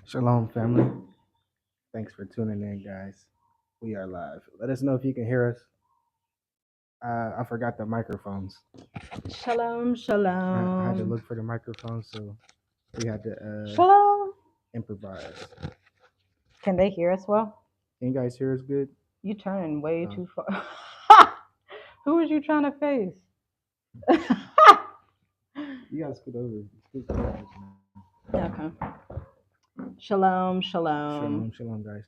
Shalom, family. Thanks for tuning in, guys. We are live. Let us know if you can hear us. I forgot the microphones. Shalom, I had to shalom. look for the microphones, so we had to Shalom. improvise. Can they hear us well? Can you guys hear us good? You turning way Oh. too far. Who was you trying to face? You guys scoot over. Scoot over. Okay. Shalom, shalom. Shalom, shalom, guys.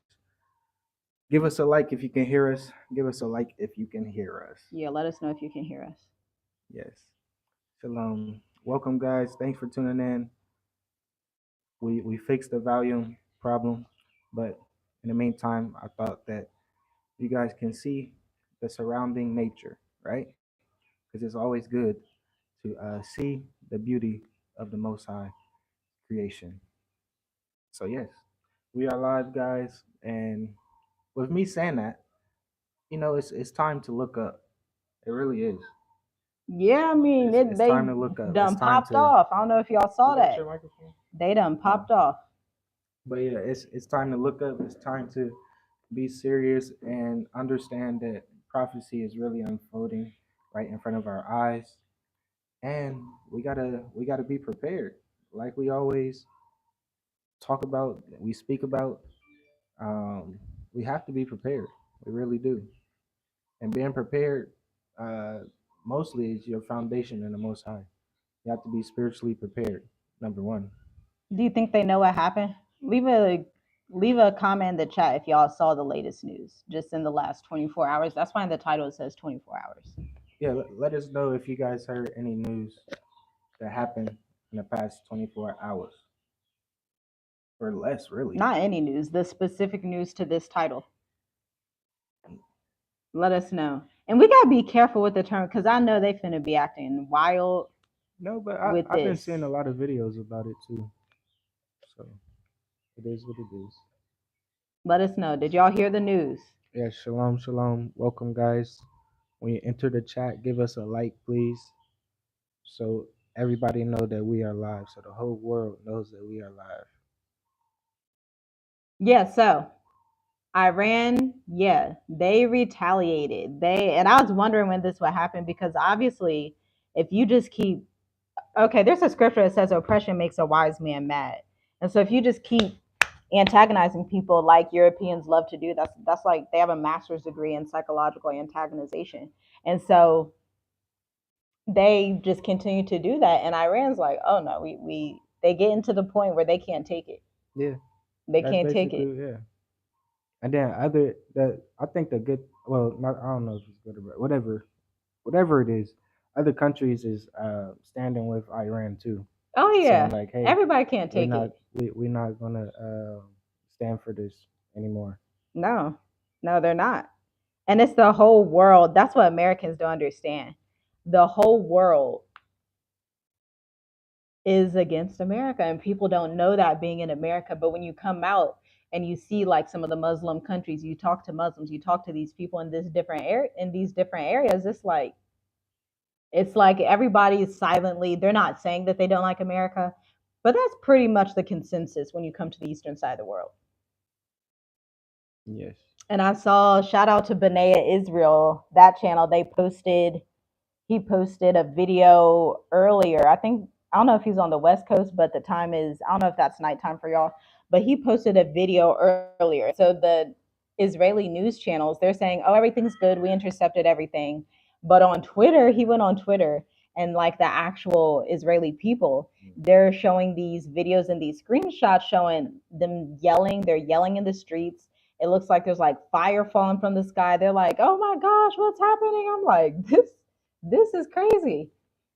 Give us a like if you can hear us. Give us a like if you can hear us. Yeah, let us know if you can hear us. Yes. Shalom. Welcome, guys. Thanks for tuning in. We fixed the volume problem, but in the meantime, I thought that you guys can see the surrounding nature, right? Because it's always good to see the beauty of the Most High creation. So yes, we are live, guys, and with me saying that, it's time to look up. It really is. Yeah, I mean, It's they time to look up. It's done time popped to. off. I don't know if y'all saw Is that that. your microphone? They done popped off. But yeah, it's time to look up. It's time to be serious and understand that prophecy is really unfolding right in front of our eyes, and we gotta be prepared. Like we always talk about, we speak about. We have to be prepared. We really do. And being prepared, uh, mostly is your foundation in the Most High. You have to be spiritually prepared. Number one. Do you think they know what happened? Leave a comment in the chat if y'all saw the latest news just in the last 24 hours. That's why in the title it says 24 hours. Yeah, let us know if you guys heard any news that happened in the past 24 hours or less, really. Not any news, the specific news to this title. Let us know. And we gotta be careful with the term because I know they finna be acting wild. No, but with I've been this. seeing a lot of videos about it too. So it is what it is. Let us know. Did y'all hear the news? Yeah, shalom, shalom. Welcome, guys. When you enter the chat, give us a like, please, so everybody know that we are live, so the whole world knows that we are live. Yeah, so Iran, yeah, they retaliated. And I was wondering when this would happen because obviously, if you just keep there's a scripture that says oppression makes a wise man mad. And so if you just keep antagonizing people like Europeans love to do, that's like they have a master's degree in psychological antagonization. And so they just continue to do that. And Iran's like, oh no, we they get into the point where they can't take it. Yeah, They that's can't take basically it. yeah. And then I think the good, well, not, I don't know if it's good or bad, whatever it is, other countries is standing with Iran too. Oh Saying yeah. like, hey, Everybody can't we're take not it. we're not gonna stand for this anymore. No. No, they're not. And it's the whole world. That's what Americans don't understand. The whole world is against America, and people don't know that being in America. But when you come out and you see like some of the Muslim countries, you talk to Muslims, you talk to these people in these different areas, it's like everybody is silently, they're not saying that they don't like America, but that's pretty much the consensus when you come to the eastern side of the world. Yes. And I saw, shout out to Benea Israel, that channel, he posted a video earlier. I don't know if he's on the West Coast, but the time is, I don't know if that's nighttime for y'all, but he posted a video earlier. So the Israeli news channels, they're saying, oh, everything's good. We intercepted everything. But on Twitter, he went on Twitter and like the actual Israeli people, they're showing these videos and these screenshots showing them yelling. They're yelling in the streets. It looks like there's like fire falling from the sky. They're like, oh my gosh, what's happening? I'm like, this is crazy.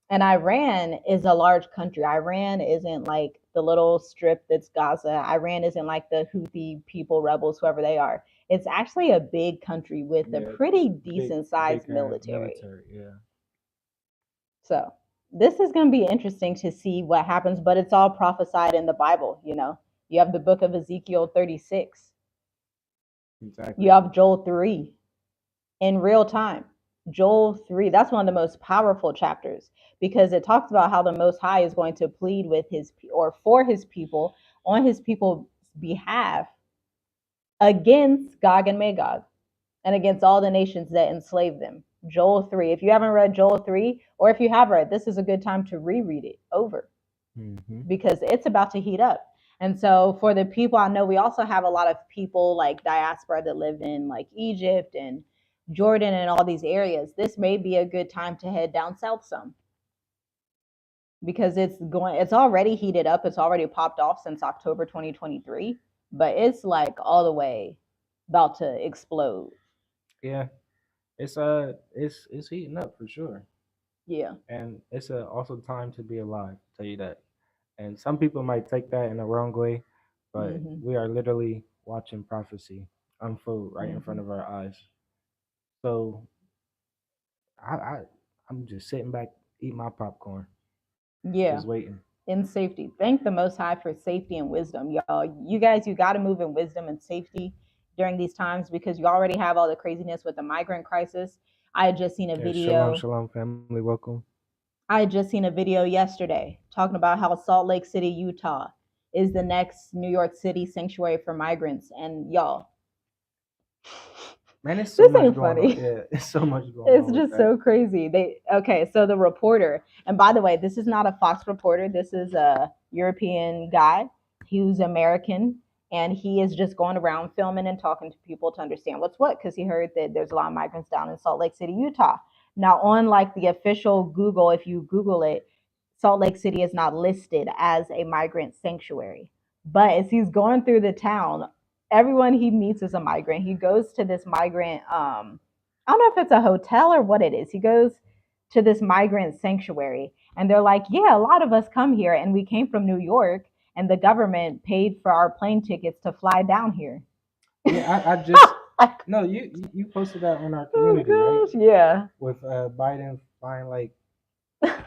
And Iran is a large country. Iran isn't like the little strip that's Gaza. Iran isn't like the Houthi people, rebels, whoever they are. It's actually a big country with a Yeah, pretty big, decent sized big military. military. Yeah. So this is going to be interesting to see what happens, but it's all prophesied in the Bible. You have the book of Ezekiel 36, you Exactly. have Joel 3 in real time. Joel 3, that's one of the most powerful chapters because it talks about how the Most High is going to plead with his or for his people on his people's behalf against Gog and Magog and against all the nations that enslaved them. Joel 3. If you haven't read Joel 3, or if you have read, this is a good time to reread it over Mm-hmm. because it's about to heat up. And so for the people, I know we also have a lot of people like diaspora that live in like Egypt and Jordan and all these areas. This may be a good time to head down south some because it's already heated up. It's already popped off since October 2023, but it's like all the way about to explode. Yeah, it's heating up for sure, Yeah. and it's also time to be alive. Tell you that. And some people might take that in the wrong way, but Mhm. we are literally watching prophecy unfold right in front Mhm. of our eyes. So I I'm just sitting back, eating my popcorn, Yeah. just waiting. In safety. Thank the Most High for safety and wisdom, y'all. You guys, you got to move in wisdom and safety during these times because you already have all the craziness with the migrant crisis. I had just seen a Yeah, shalom, video. shalom, family, welcome. I had just seen a video yesterday talking about how Salt Lake City, Utah, is the next New York City sanctuary for migrants. And y'all, Man, it's so this much ain't going on. funny. Yeah, it's so much going It's on with just that. so crazy. So the reporter, and by the way, this is not a Fox reporter. This is a European guy. He's American, and he is just going around filming and talking to people to understand what's what because he heard that there's a lot of migrants down in Salt Lake City, Utah. Now, on like the official Google, if you Google it, Salt Lake City is not listed as a migrant sanctuary. But as he's going through the town, everyone he meets is a migrant. He goes to this migrant I don't know if it's a hotel or what it is. He goes to this migrant sanctuary and they're like, yeah, a lot of us come here and we came from New York and the government paid for our plane tickets to fly down here. Yeah, I just no, you posted that on our community, right? Oh gosh, yeah. With Biden flying like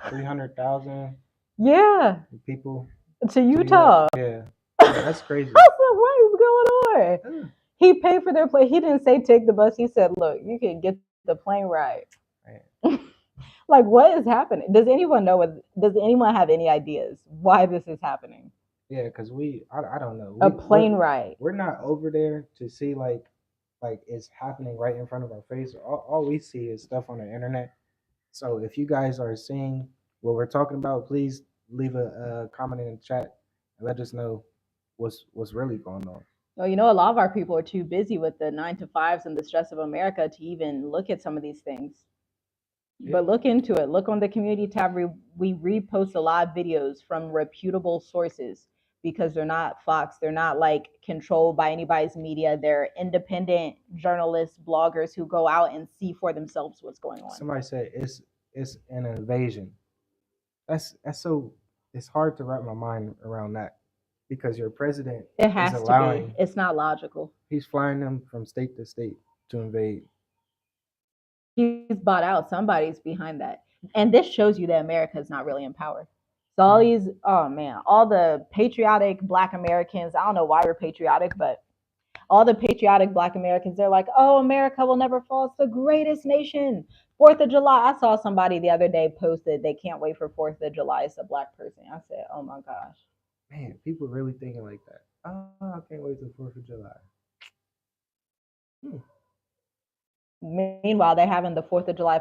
300,000 Yeah, people to to New York. Utah. Yeah, yeah, that's I crazy. said, what is going on? Ugh, He paid for their plane. He didn't say take the bus. He said, look, you can get the plane ride. man. Like, what is happening? Does anyone know does anyone have any ideas why this is happening? Yeah, because I don't know. A plane ride. We're not over there to see like it's happening right in front of our face. All we see is stuff on the internet. So if you guys are seeing what we're talking about, please leave a comment in the chat and let us know what's really going on. Well, a lot of our people are too busy with the 9 to 5s and the stress of America to even look at some of these things. Yeah, But look into it. Look on the community tab. We repost a lot of videos from reputable sources because they're not Fox. They're not like controlled by anybody's media. They're independent journalists, bloggers who go out and see for themselves what's going on. somebody said it's an invasion. That's so it's hard to wrap my mind around that because your president It is has to be. allowing It's not logical. he's flying them from state to state to invade. He's bought out. Somebody's behind that. And this shows you that America is not really in power. So all Yeah. these, oh man, all the patriotic Black Americans. I don't know why we're patriotic, but all the patriotic Black Americans, they're like, oh, America will never fall. It's the greatest nation. 4th of July. I saw somebody the other day posted they can't wait for 4th of July. It's a Black person. I said, oh my gosh. Man, people really thinking like that. Oh, I can't wait till 4th of July. Hmm. Meanwhile, they're having the 4th of July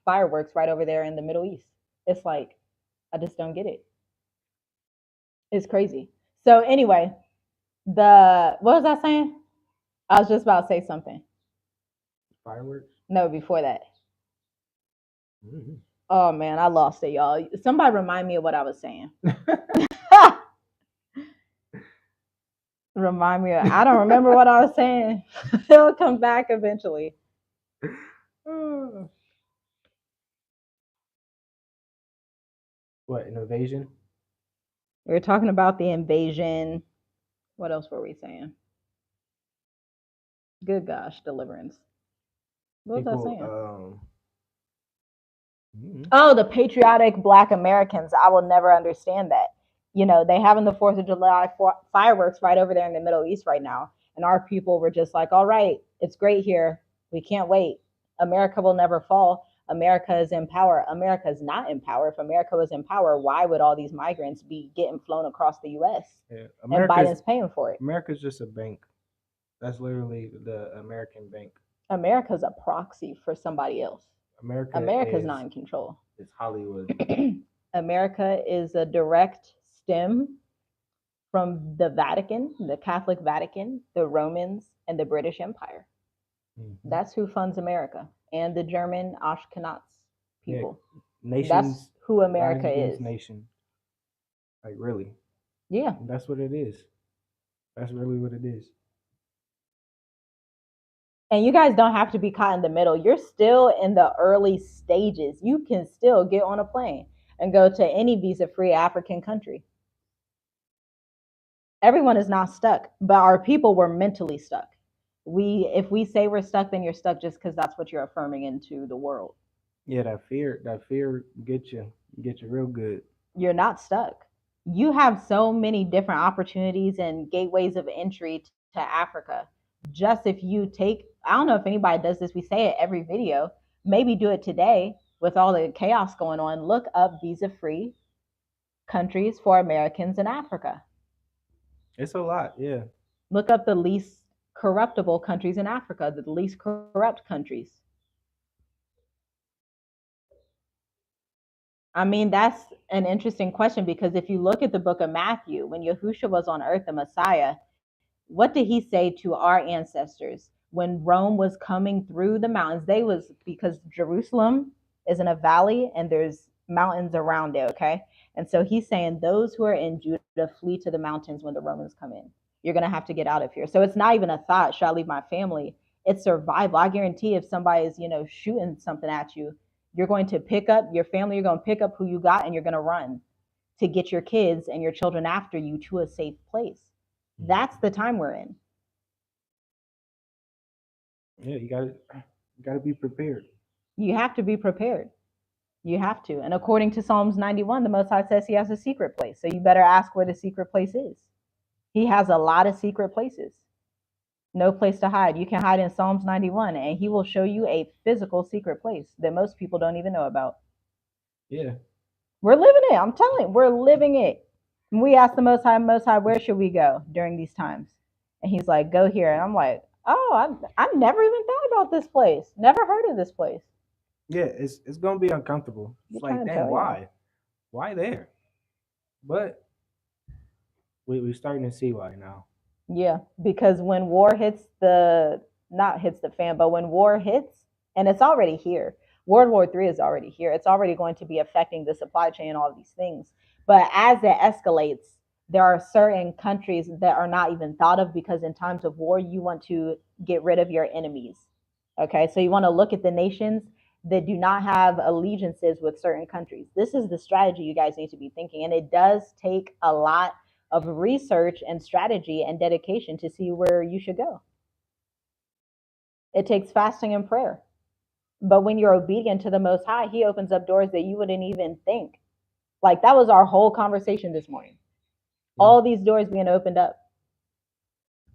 fireworks right over there in the Middle East. It's like, I just don't get it. It's crazy. So anyway, what was I saying? I was just about to say something. Fireworks. No, before that. Mm-hmm. Oh man, I lost it, y'all. Somebody remind me of what I was saying. Remind me. I don't remember what I was saying. It'll come back eventually. What, an invasion? We were talking about the invasion. What else were we saying? Good gosh, deliverance. What was I People, saying? mm, Oh, the patriotic Black Americans. I will never understand that. You know, they having the 4th of July fireworks right over there in the Middle East right now. And our people were just like, all right, it's great here. We can't wait. America will never fall. America is in power. America is not in power. If America was in power, why would all these migrants be getting flown across the U.S.? yeah, And Biden's paying for it? America's just a bank. That's literally the American bank. America's a proxy for somebody else. America's not in control. It's Hollywood. America is a direct stem from the Vatican, the Catholic Vatican, the Romans, and the British Empire. Mm-hmm. That's who funds America, and the German Ashkenaz people. Yeah, nations. That's who America is. Nation. Like really. Yeah. That's what it is. That's really what it is. And you guys don't have to be caught in the middle. You're still in the early stages. You can still get on a plane and go to any visa-free African country. Everyone is not stuck, but our people were mentally stuck. If we say we're stuck, then you're stuck just because that's what you're affirming into the world. Yeah, that fear get you real good. You're not stuck. You have so many different opportunities and gateways of entry to Africa. Just if you take, I don't know if anybody does this, we say it every video, maybe do it today with all the chaos going on. Look up visa-free countries for Americans in Africa. It's a lot, yeah. Look up the least corruptible countries in Africa, the least corrupt countries. I mean, that's an interesting question because if you look at the book of Matthew, when Yahushua was on earth, the Messiah, what did he say to our ancestors when Rome was coming through the mountains? They was, because Jerusalem is in a valley and there's mountains around it, okay? And so he's saying those who are in Judah flee to the mountains when the Romans come in. You're going to have to get out of here. So it's not even a thought, should I leave my family? It's survival. I guarantee if somebody is, shooting something at you, you're going to pick up your family, you're going to pick up who you got, and you're going to run to get your kids and your children after you to a safe place. That's the time we're in. Yeah, you gotta be prepared. You have to be prepared. You have to. And according to Psalms 91, the Most High says he has a secret place. So you better ask where the secret place is. He has a lot of secret places. No place to hide. You can hide in Psalms 91 and he will show you a physical secret place that most people don't even know about. Yeah. We're living it. I'm telling you, we're living it. And we asked the Most High, where should we go during these times? And he's like, go here. And I'm like, oh, I've never even thought about this place. Never heard of this place. Yeah, it's gonna be uncomfortable. It's like, dang, why? Why there? But we're starting to see why now. Yeah, because when war hits not hits the fan, but when war hits, and it's already here, World War III is already here. It's already going to be affecting the supply chain, all of these things. But as it escalates, there are certain countries that are not even thought of because in times of war, you want to get rid of your enemies. Okay, so you want to look at the nations that do not have allegiances with certain countries. This is the strategy you guys need to be thinking. And it does take a lot of research and strategy and dedication to see where you should go. It takes fasting and prayer. But when you're obedient to the Most High, he opens up doors that you wouldn't even think. Like that was our whole conversation this morning. Yeah. All these doors being opened up.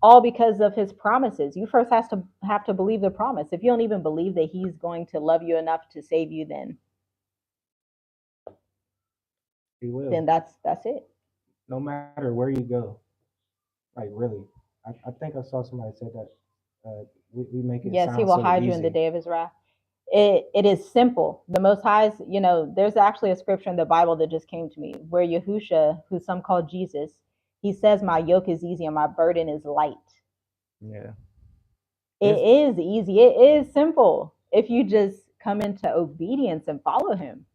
All because of his promises. You first have to believe the promise. If you don't even believe that he's going to love you enough to save you, then he will. Then that's it. No matter where you go. Like really. I think I saw somebody say that we make it. Yes, he will hide you in the day of his wrath. It is simple. The Most High's, there's actually a scripture in the Bible that just came to me where Yahushua, who some call Jesus, he says, my yoke is easy and my burden is light. Yeah. It is easy. It is simple if you just come into obedience and follow him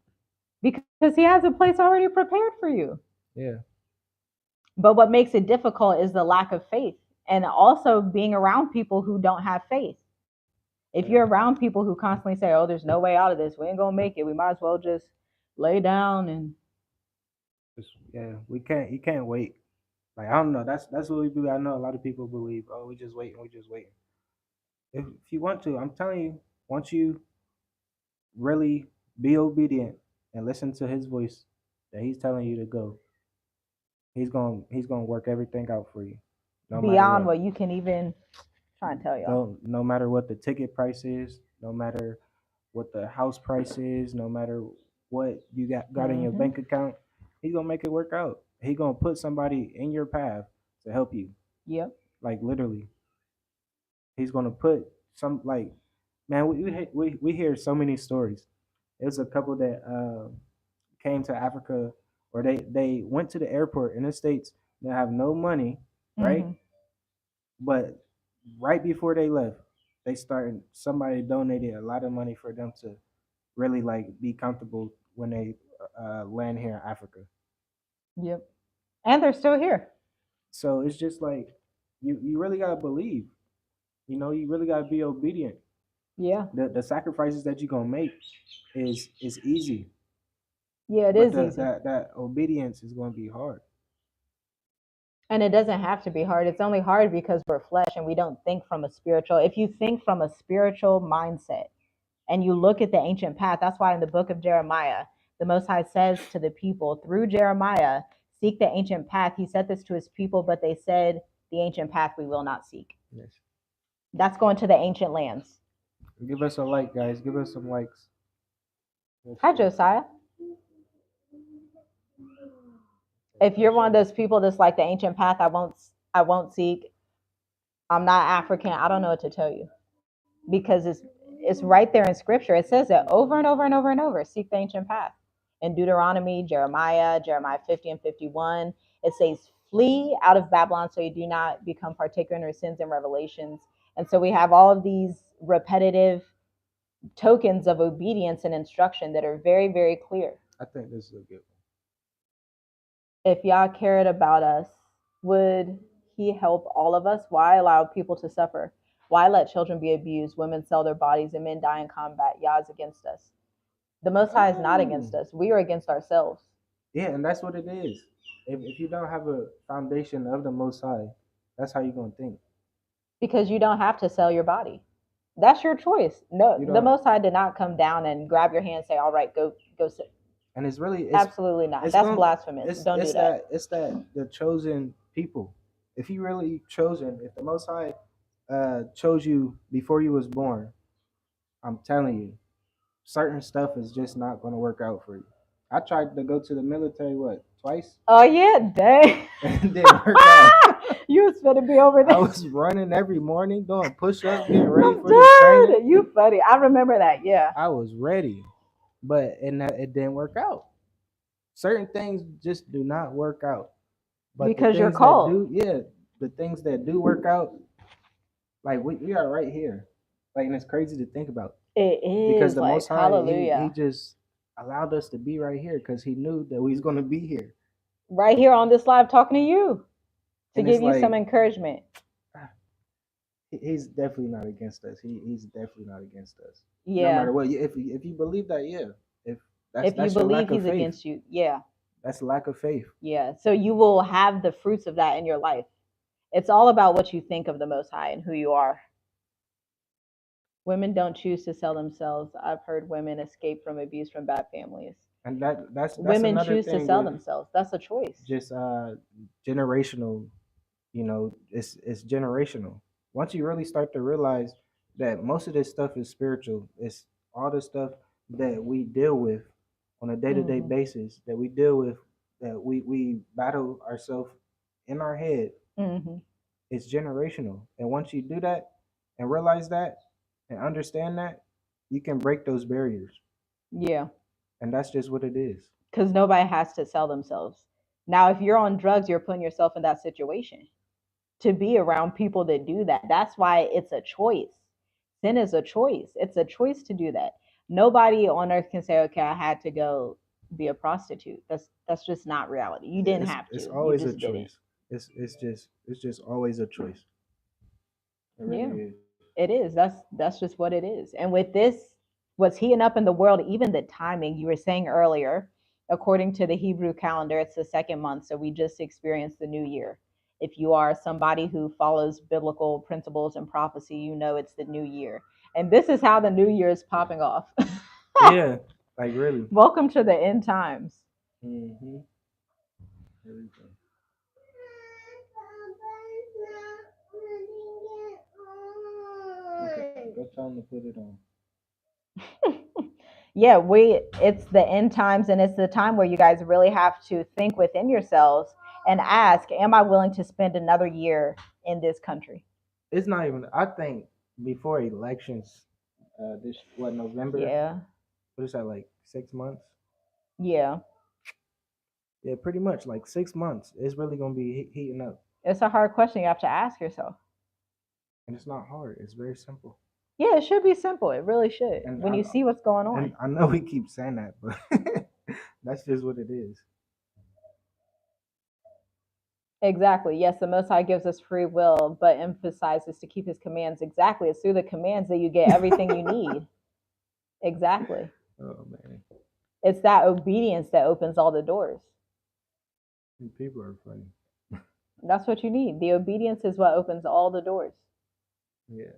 because he has a place already prepared for you. Yeah. But what makes it difficult is the lack of faith and also being around people who don't have faith. If you're around people who constantly say, oh, there's no way out of this, we ain't gonna make it, we might as well just lay down and you can't wait. Like I don't know, that's what we believe. I know a lot of people believe, oh, we just waiting. If you want to, I'm telling you, once you really be obedient and listen to his voice that he's telling you to go, he's gonna work everything out for you, no matter Beyond what. what you can even try and tell y'all. No matter what the ticket price is, no matter what the house price is, no matter what you got in your Hmm. bank account, he's gonna make it work out. He's gonna put somebody in your path to help you. Yep. Like literally, he's gonna put some like, man. We hear so many stories. There's a couple that came to Africa, or they went to the airport in the states. They have no money, right? Hmm. But right before they left, they started. Somebody donated a lot of money for them to really like be comfortable when they land here in Africa. Yep. And they're still here. So it's just like you really gotta believe. You know, you really gotta be obedient. Yeah. The sacrifices that you're gonna make is easy, Yeah, it but is the easy. that obedience is gonna be hard. And it doesn't have to be hard. It's only hard because we're flesh and we don't think from a spiritual. If you think from a spiritual mindset and you look at the ancient path, that's why in the book of Jeremiah, the Most High says to the people through Jeremiah, seek the ancient path. He said this to his people, but they said, the ancient path we will not seek. Yes. That's going to the ancient lands. Give us a like, guys. Give us some likes. Hi, Josiah. If you're one of those people that's like the ancient path, I won't seek. I'm not African. I don't know what to tell you because it's right there in scripture. It says it over and over and over and over. Seek the ancient path. In Deuteronomy, Jeremiah 50 and 51, it says, flee out of Babylon so you do not become partaker in her sins and revelations. And so we have all of these repetitive tokens of obedience and instruction that are very, very clear. I think this is a good If Yah cared about us, would he help all of us? Why allow people to suffer? Why let children be abused, women sell their bodies, and men die in combat? Yah is against us. The Most High is not against one. us. We are against ourselves. Yeah, and that's what it is. If you don't have a foundation of the Most High, that's how you're gonna think. Because you don't have to sell your body. That's your choice. No, You the don't, Most High did not come down and grab your hand and say, "All right, go sit." and it's really Absolutely not. it's That's going blasphemous. Don't do that. it's that the chosen people. If you really chosen, if the Most High chose you before you was born, I'm telling you, certain stuff is just not gonna work out for you. I tried to go to the military what twice, Oh yeah, dang. and it didn't work out. You was gonna be over I there. was running every morning, doing push-ups, getting ready I'm for this training. done. You funny. I remember that. Yeah. I was ready, but it didn't work out. Certain things just do not work out. But the Because you're things that called. do, yeah, the things that do work out, like we are right here. Like, and it's crazy to think about It because is the like Most High, he hallelujah. just allowed us to be right here because he knew that we was gonna be here. Right here on this live talking to you to And it's give you some like encouragement. he's definitely not against us. He's definitely not against us. No Yeah. matter what, if you believe that, yeah, if If you that's your believe lack of he's faith. against you, yeah. That's lack of faith. Yeah. So you will have the fruits of that in your life. It's all about what you think of the Most High and who you are. Women don't choose to sell themselves. I've heard women escape from abuse from bad families. And that's Women another choose to thing sell with themselves. That's a choice. just generational, it's generational. Once you really start to realize that most of this stuff is spiritual, it's all the stuff that we deal with on a day-to-day Hmm. basis, that we deal with, that we battle ourselves in our head. Hmm. It's generational, and once you do that and realize that and understand that, you can break those barriers, Yeah. and that's just what it is. Because nobody has to sell themselves. Now, if you're on drugs, you're putting yourself in that situation to be around people that do that. That's why it's a choice. Sin is a choice. It's a choice to do that. Nobody on earth can say, "Okay, I had to go be a prostitute." That's just not reality. You didn't have It's to. You always a just didn't. choice. It's just always a choice. It Yeah, really is. it is. That's just what it is. And with this, what's heating up in the world, even the timing you were saying earlier, according to the Hebrew calendar, it's the second month, so we just experienced the new year. If you are somebody who follows biblical principles and prophecy, you know it's the new year. And this is how the new year is popping off. Yeah, like really. Welcome to the end times. Mm-hmm. Really good. Okay, go tell them to put it on. Yeah, it's the end times, and it's the time where you guys really have to think within yourselves and ask, am I willing to spend another year in this country? It's not even. I think before elections, this what November? Yeah. What is that like 6 months? Yeah. Yeah, pretty much like 6 months. It's really gonna be heating up, It's a hard question you have to ask yourself. and it's not hard. It's very simple. Yeah, it should be simple. It really should. And When you see what's going on. I know we keep saying that, but that's just what it is. Exactly. Yes, the Most High gives us free will, but emphasizes to keep his commands. Exactly. It's through the commands that you get everything you need. Exactly. Oh man, It's that obedience that opens all the doors. people are funny. That's what you need. The obedience is what opens all the doors. Yeah.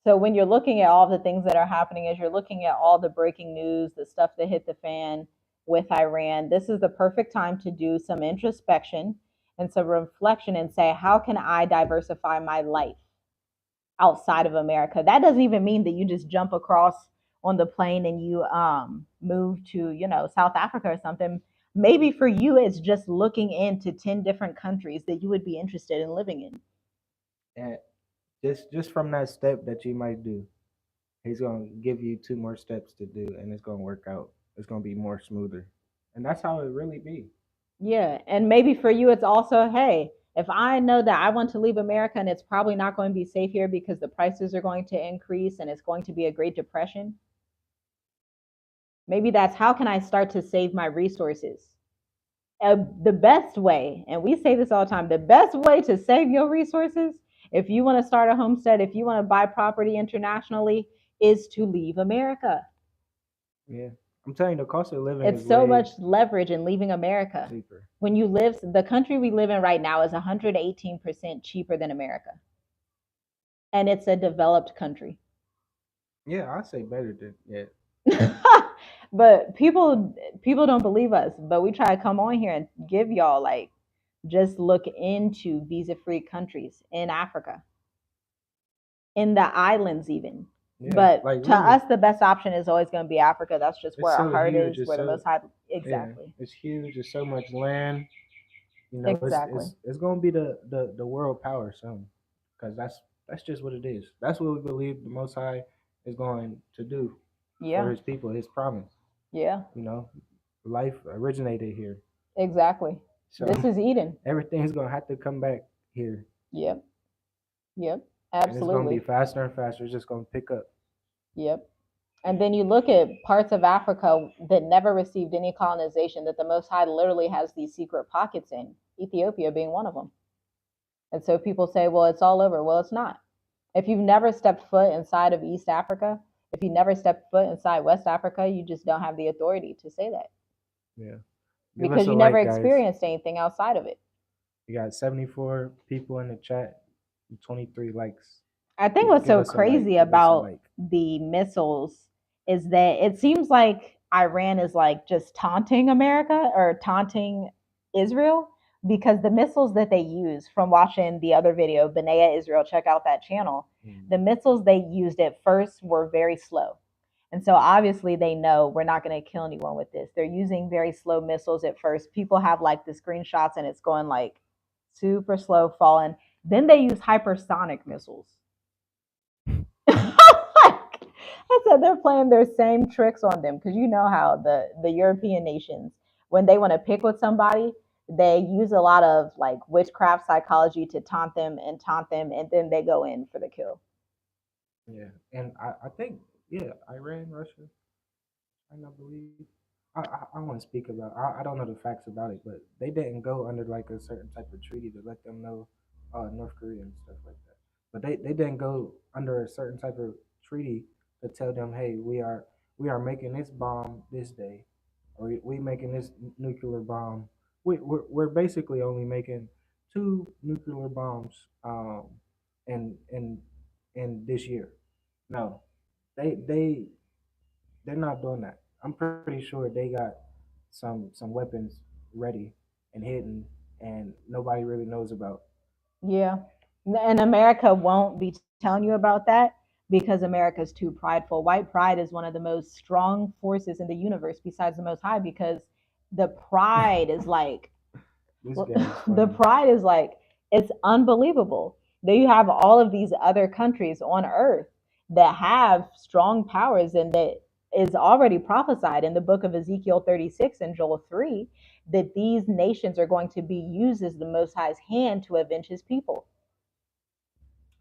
So when you're looking at all the things that are happening, as you're looking at all the breaking news, the stuff that hit the fan with Iran, this is the perfect time to do some introspection and some reflection and say, how can I diversify my life outside of America? That doesn't even mean that you just jump across on the plane and you move to, South Africa or something. Maybe for you, it's just looking into 10 different countries that you would be interested in living in. And just from that step that you might do, he's gonna give you two more steps to do, and it's gonna work out. It's gonna be more smoother, and that's how it really be. Yeah. And maybe for you, it's also, hey, if I know that I want to leave America and it's probably not going to be safe here because the prices are going to increase and it's going to be a Great Depression, maybe that's how can I start to save my resources? The best way, and we say this all the time, the best way to save your resources, if you want to start a homestead, if you want to buy property internationally, is to leave America. Yeah, I'm telling you, the cost of living It's is so way much leverage in leaving America. cheaper. When you live, the country we live in right now is 118% cheaper than America. And it's a developed country. Yeah, I say better than yeah. But people don't believe us, but we try to come on here and give y'all like just look into visa-free countries in Africa, in the islands even. Yeah, But like to really, us the best option is always going to be Africa. That's just it's where our so heart huge. is, It's where the so most high. yeah, Exactly. it's huge. There's so much land. You know, Exactly. it's gonna be the world power soon, because that's just what it is. That's what we believe the Most High is going to do for Yeah. His people. His promise. Yeah. You know, life originated here, Exactly. so This is Eden. everything's gonna have to come back here, Yep. Yep. and it's gonna be Absolutely. faster and faster. It's just gonna pick up. Yep. And then you look at parts of Africa that never received any colonization, that the Most High literally has these secret pockets in, Ethiopia being one of them. And so people say, well, it's all over. Well, it's not. If you've never stepped foot inside of East Africa, if you never stepped foot inside West Africa, you just don't have the authority to say that Yeah, give us because a you never like, guys. experienced anything outside of it. We got 74 people in the chat, 23 likes. I think what's Give so us a like. crazy Give us a about like. the missiles is that it seems like Iran is like just taunting America or taunting Israel because the missiles that they use from watching the other video, Benea Israel, check out that channel. The missiles they used at first were very slow. And so obviously they know we're not going to kill anyone with this. They're using very slow missiles at first. People have like the screenshots and it's going like super slow falling. Then they use hypersonic missiles. I said they're playing their same tricks on them because you know how the European nations, when they want to pick with somebody, they use a lot of like witchcraft psychology to taunt them, and then they go in for the kill. Yeah, and I think yeah, Iran, Russia, China, I believe. I want to speak about. I don't know the facts about it, but they didn't go under like a certain type of treaty to let them know, North Korea and stuff like that. But they didn't go under a certain type of treaty to tell them, hey, we are making this bomb this day, or we making this nuclear bomb. We're basically only making two nuclear bombs in this year. No, they they they're not doing that. I'm pretty sure they got some weapons ready and hidden, and nobody really knows about. Yeah. And America won't be telling you about that because America's too prideful. White pride is one of the most strong forces in the universe besides the most high because the pride is like This guy's the funny. pride is like it's unbelievable. Then you have all of these other countries on earth that have strong powers and that is already prophesied in the book of Ezekiel 36 and Joel 3 that these nations are going to be used as the Most High's hand to avenge his people.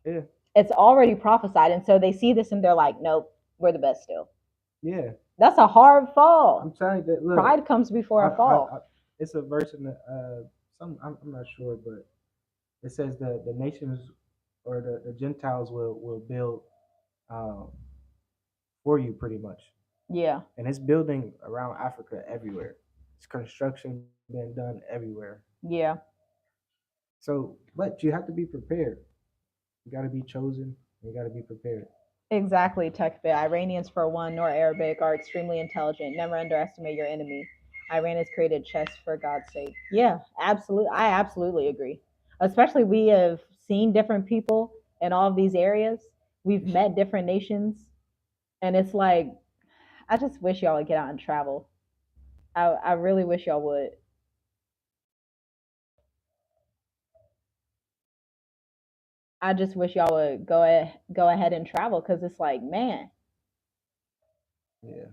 Yeah, It's already prophesied. And so they see this and they're like, nope, we're the best still. yeah. That's a hard I'm fall. telling you that. Look, Pride comes before a I fall. it's a verse in the some I'm not sure, but it says the nations or the Gentiles will build um for you pretty much, Yeah, and it's building around Africa everywhere. It's construction being done everywhere. yeah. So, but you have to be prepared. You got to be chosen. You got to be prepared. Exactly, Tekfit. Iranians, for one, nor Arabic, are extremely intelligent. Never underestimate your enemy. Iran has created chess for God's sake. Yeah, absolutely. I absolutely agree. Especially we have seen different people in all of these areas. We've met different nations, and it's like I just wish y'all would get out and travel. I really wish y'all would. I just wish y'all would go ahead and travel because it's like, man, Yeah.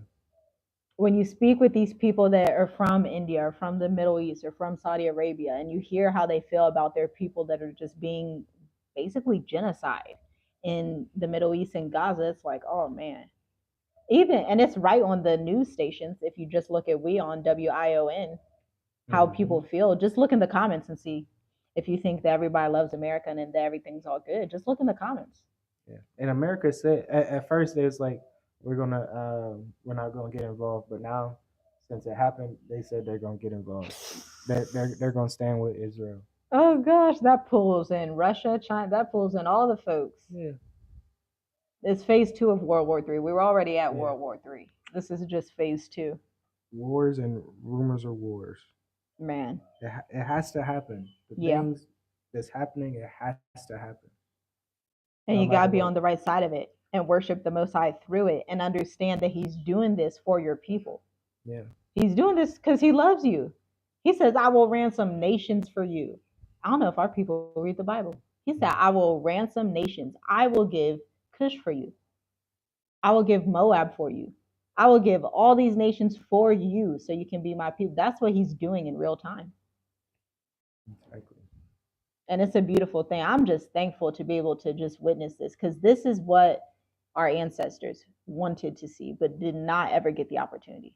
when you speak with these people that are from India or from the Middle East or from Saudi Arabia and you hear how they feel about their people that are just being basically genocide in the Middle East and Gaza, it's like, oh man. Even and it's right on the news stations. If you just look at we on WION, how Mm-hmm. people feel, just look in the comments and see if you think that everybody loves America and that everything's all good. Just look in the comments. Yeah. And America said at first they was like we're not gonna get involved, but now since it happened, they said they're gonna get involved. They're gonna stand with Israel. Oh gosh, that pulls in Russia, China, that pulls in all the folks. Yeah. It's phase two of World War III. We were already at Yeah. World War III. This is just phase two. Wars and rumors of wars. Man, It has to happen. The yeah. things that's happening, it has to happen, And no you got matter to be what. on the right side of it and worship the Most High through it and understand that He's doing this for your people. Yeah. He's doing this because He loves you. He says, I will ransom nations for you. I don't know if our people read the Bible. He said, Yeah. I will ransom nations. I will give Cush for you. I will give Moab for you. I will give all these nations for you so you can be my people. That's what He's doing in real time. Exactly. And it's a beautiful thing. I'm just thankful to be able to just witness this because this is what our ancestors wanted to see, but did not ever get the opportunity.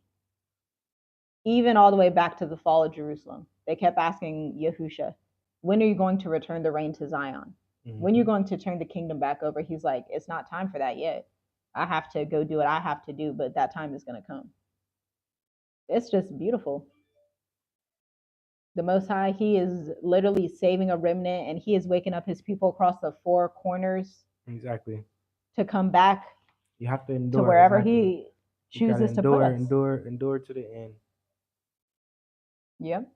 Even all the way back to the fall of Jerusalem, they kept asking Yahusha, when are you going to return the reign to Zion? When are you Mm-hmm. going to turn the kingdom back over? He's like, it's not time for that yet. I have to go do what I have to do, but that time is going to come. It's just beautiful. The Most High, He is literally saving a remnant and He is waking up His people across the four corners Exactly. to come back You have to to endure. wherever Exactly. He You gotta chooses to put us. endure to the end. Yep.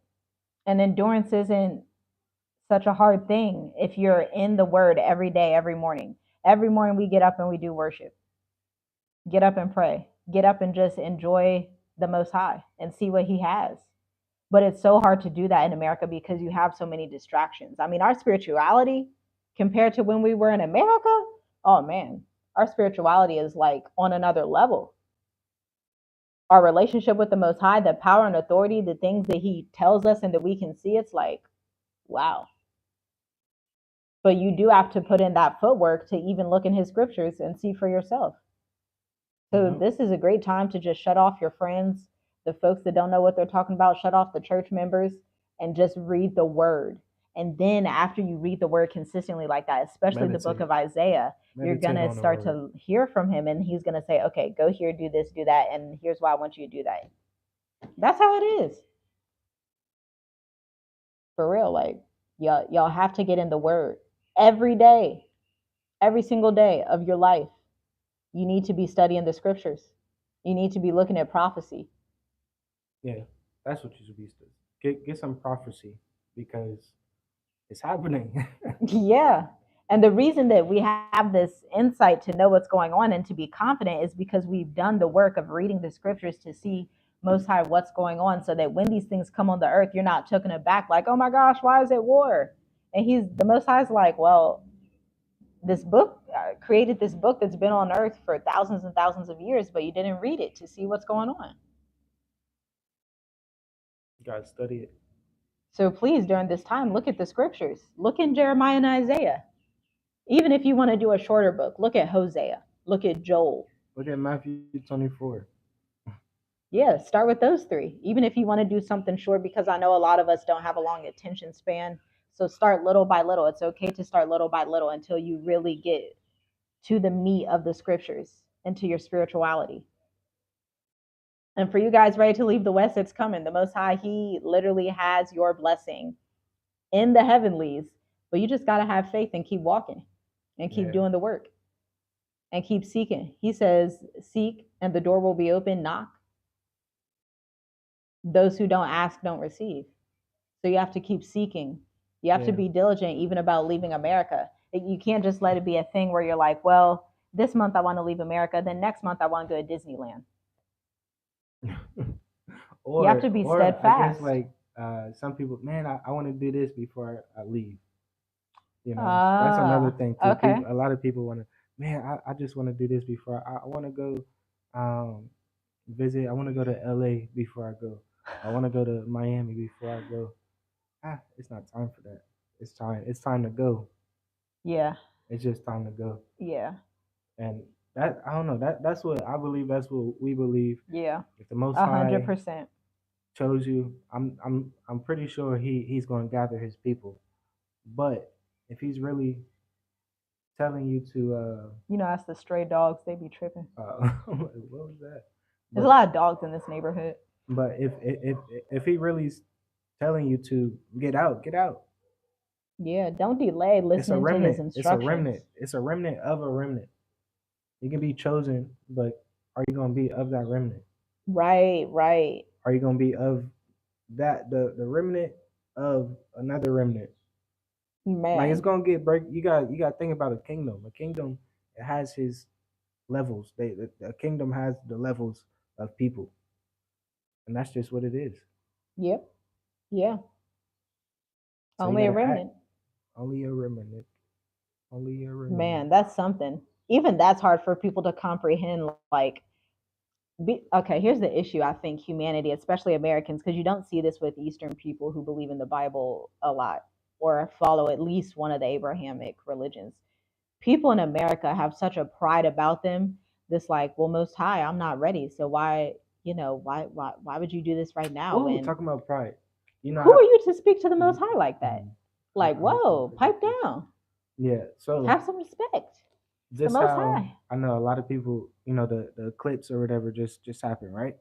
And endurance isn't such a hard thing if you're in the Word every day, every morning. Every morning we get up and we do worship. Get up and pray. Get up and just enjoy the Most High and see what He has. But it's so hard to do that in America because you have so many distractions. I mean, our spirituality compared to when we were in America, oh man, our spirituality is like on another level. Our relationship with the Most High, the power and authority, the things that He tells us and that we can see, it's like, wow. But you do have to put in that footwork to even look in His scriptures and see for yourself. So Yep. this is a great time to just shut off your friends, the folks that don't know what they're talking about, shut off the church members and just read the word. And then after you read the word consistently like that, especially the book Meditate. of Isaiah, you're going Meditate to on the start word. to hear from him and he's going to say, okay, go here, do this, do that. And here's why I want you to do that. That's how it is. For real. Like, Y'all have to get in the word every day, every single day of your life. You need to be studying the scriptures. You need to be looking at prophecy. Yeah, that's what you should be. Get some prophecy because it's happening. Yeah. And the reason that we have this insight to know what's going on and to be confident is because we've done the work of reading the scriptures to see most high what's going on, so that when these things come on the earth, you're not taken aback like, oh my gosh, why is it war? And he's the most high is like, well, this book created this book that's been on earth for thousands and thousands of years, but you didn't read it to see what's going on. You gotta study it. So please, during this time, look at the scriptures. Look in Jeremiah and Isaiah. Even if you want to do a shorter book, look at Hosea, look at Joel. Look at Matthew 24. Yeah, start with those three. Even if you want to do something short, because I know a lot of us don't have a long attention span. So start little by little. It's okay to start little by little until you really get to the meat of the scriptures and to your spirituality. And for you guys ready to leave the West, it's coming. The Most High, He literally has your blessing in the heavenlies, but you just got to have faith and keep walking and keep doing the work and keep seeking. He says, seek and the door will be open, knock. Those who don't ask don't receive. So you have to keep seeking. You have to be diligent even about leaving America. You can't just let it be a thing where you're like, well, this month I want to leave America, then next month I want to go to Disneyland. You have to be steadfast. I guess like some people, man, I want to do this before I leave. You know, that's another thing too. Okay. A lot of people want to, man, I just want to do this before I want to go visit. I want to go to LA before I go. I want to go to Miami before I go. It's not time for that. It's time. It's time to go. Yeah. It's just time to go. Yeah. And that I don't know. That's what I believe. That's what we believe. Yeah. If the Most High 100%. chose you, I'm pretty sure he's going to gather his people. But if he's really telling you to, you know, that's the stray dogs. They be tripping. what was that? There's a lot of dogs in this neighborhood. But if he really's telling you to get out, get out. Yeah, don't delay listening to his instructions. It's a remnant. It's a remnant of a remnant. You can be chosen, but are you going to be of that remnant? Right, right. Are you going to be of that the remnant of another remnant? Man. Like it's gonna get break. You got to think about a kingdom. A kingdom, it has his levels. A kingdom has the levels of people, and that's just what it is. Yep. Yeah. So only a remnant. Only a remnant. Only a remnant. Man, that's something. Even that's hard for people to comprehend. Like, okay, here's the issue. I think humanity, especially Americans, because you don't see this with Eastern people who believe in the Bible a lot or follow at least one of the Abrahamic religions. People in America have such a pride about them. This like, well, Most High, I'm not ready. So why would you do this right now? Ooh, talking about pride. You know, who are you to speak to the Most High like that? Like, whoa, pipe down. Yeah, so have some respect. Just how I know a lot of people, you know, the eclipse or whatever just happened, right?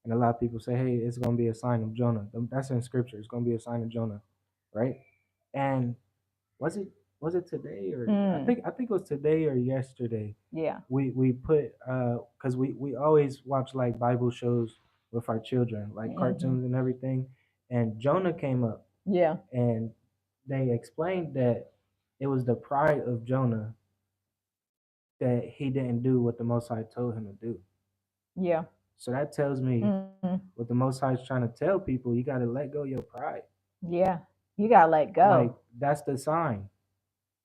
And a lot of people say, hey, it's gonna be a sign of Jonah. That's in scripture. It's gonna be a sign of Jonah, right? And was it today or I think it was today or yesterday. Yeah. We put because we always watch like Bible shows with our children, like cartoons and everything. And Jonah came up. Yeah. And they explained that it was the pride of Jonah that he didn't do what the Most High told him to do. Yeah. So that tells me what the Most High is trying to tell people, you got to let go of your pride. Yeah. You got to let go. Like, that's the sign.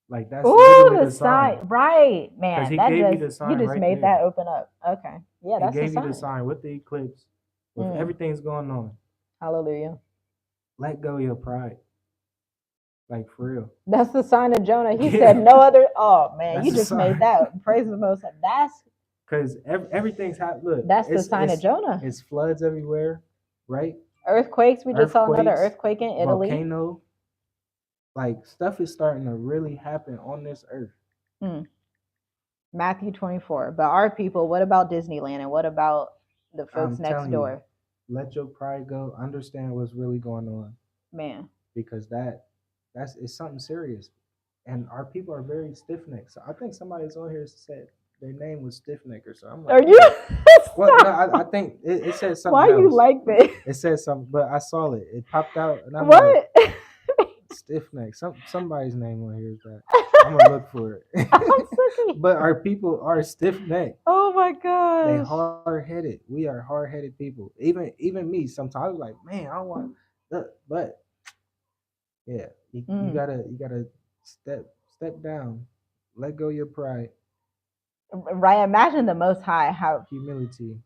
Like, that's the sign. Right, man. He gave you the sign. You just made that open up. Okay. Yeah, that's the sign. He gave you the sign with the eclipse, with everything's going on. Hallelujah. Let go of your pride. Like, for real. That's the sign of Jonah. He said no other. Oh, man. That's you just made that. Praise the Most High. That's. Because everything's happening. Look. That's the sign of Jonah. It's floods everywhere, right? Earthquakes. We just saw another earthquake in Italy. Volcano. Like, stuff is starting to really happen on this earth. Matthew 24. But our people, what about Disneyland? And what about the folks next door? Let your pride go. Understand what's really going on. Man. Because that it's something serious, and our people are very stiff necked. So I think somebody's on here said their name was stiff neck or so. I'm like, Are you? well, no, I think it said Why something you else. like this? It said something, but I saw it. It popped out, and I'm like, What? stiff neck. Somebody's name on here is that. I'm gonna look for it. I'm so But our people are stiff necked. Oh my They gosh. hard headed. We are hard headed people. Even me. Sometimes I was like, man, I don't want. But yeah, Mm. you gotta step down, let go your pride, Right. Imagine the Most High, how humility.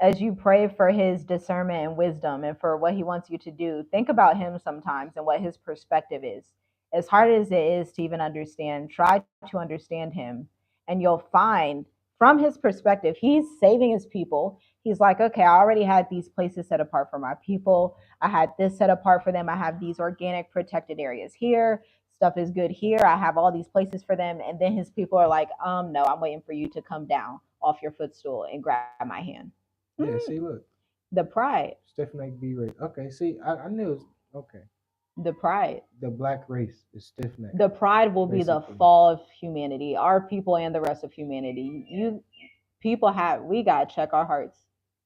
as you pray for his discernment and wisdom and for what he wants you to do, think about him sometimes and what his perspective is. As hard as it is to even understand, try to understand him, and you'll find from his perspective, he's saving his people. He's like, okay, I already had these places set apart for my people. I had this set apart for them. I have these organic protected areas here. Stuff is good here. I have all these places for them. And then his people are like, no, I'm waiting for you to come down off your footstool and grab my hand. Yeah, see, look, The pride. stiff neck be race. Okay, see, I knew it was okay. The pride. The black race is stiff neck, The pride will be the basically. fall of humanity, our people and the rest of humanity. You people have we gotta check our hearts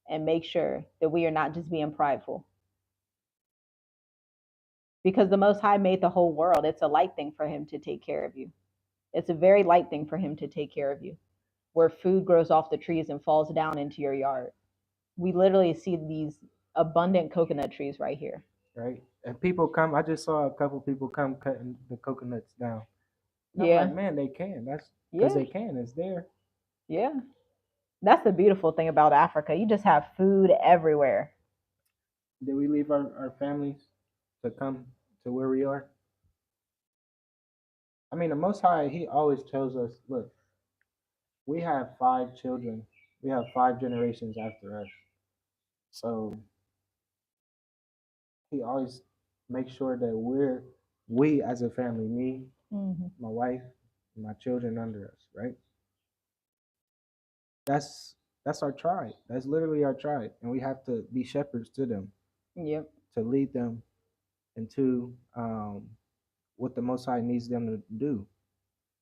and make sure that we are not just being prideful. Because the Most High made the whole world. It's a light thing for him to take care of you. It's a very light thing for him to take care of you. Where food grows off the trees and falls down into your yard. We literally see these abundant coconut trees right here. Right? And people come. I just saw a couple people come cutting the coconuts down. And I'm Yeah. like, man, they can. That's because Yeah. they can. It's there. Yeah. That's the beautiful thing about Africa. You just have food everywhere. Did we leave our families to come to where we are? I mean, the Most High, He always tells us, look, we have 5 children. We have 5 generations after us. So He always makes sure that we as a family, me, my wife, and my children under us, right? That's that's our tribe. That's literally our tribe, and we have to be shepherds to them, Yep. to lead them into what the Most High needs them to do.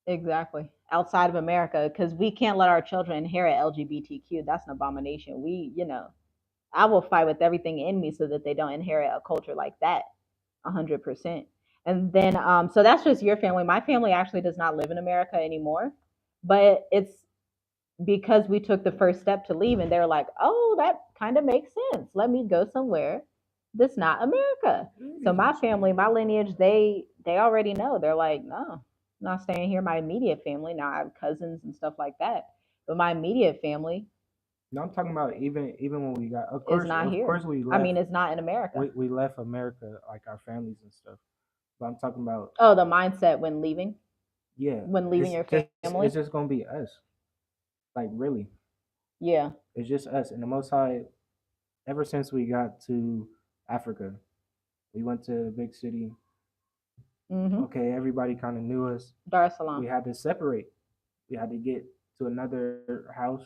Exactly. Outside of America, because we can't let our children inherit LGBTQ. That's an abomination. I will fight with everything in me so that they don't inherit a culture like that. 100%. And then, so that's just your family. My family actually does not live in America anymore, but it's because we took the first step to leave, and they're like, oh, that kind of makes sense. Let me go somewhere that's not America. So my family, my lineage, they already know. They're like, no, I'm not staying here. My immediate family, now I have cousins and stuff like that, but my immediate family No, I'm talking about even when we got, is not of here. course we I left. mean, it's not in America. We left America, like our families and stuff. But I'm talking about, Oh, the mindset when leaving, yeah, when leaving your family. it's just gonna be us. Like really, Yeah. it's just us. And the Most High, ever since we got to Africa, we went to a big city. Okay, everybody kind of knew us. Dar es Salaam. We had to separate. We had to get to another house.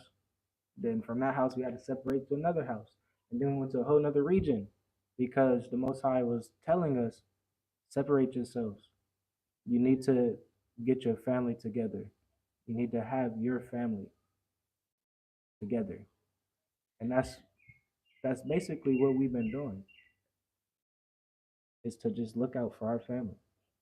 Then from that house, we had to separate to another house. And then we went to a whole other region because the Most High was telling us, separate yourselves. You need to get your family together. You need to have your family together. And that's basically what we've been doing, is to just look out for our family.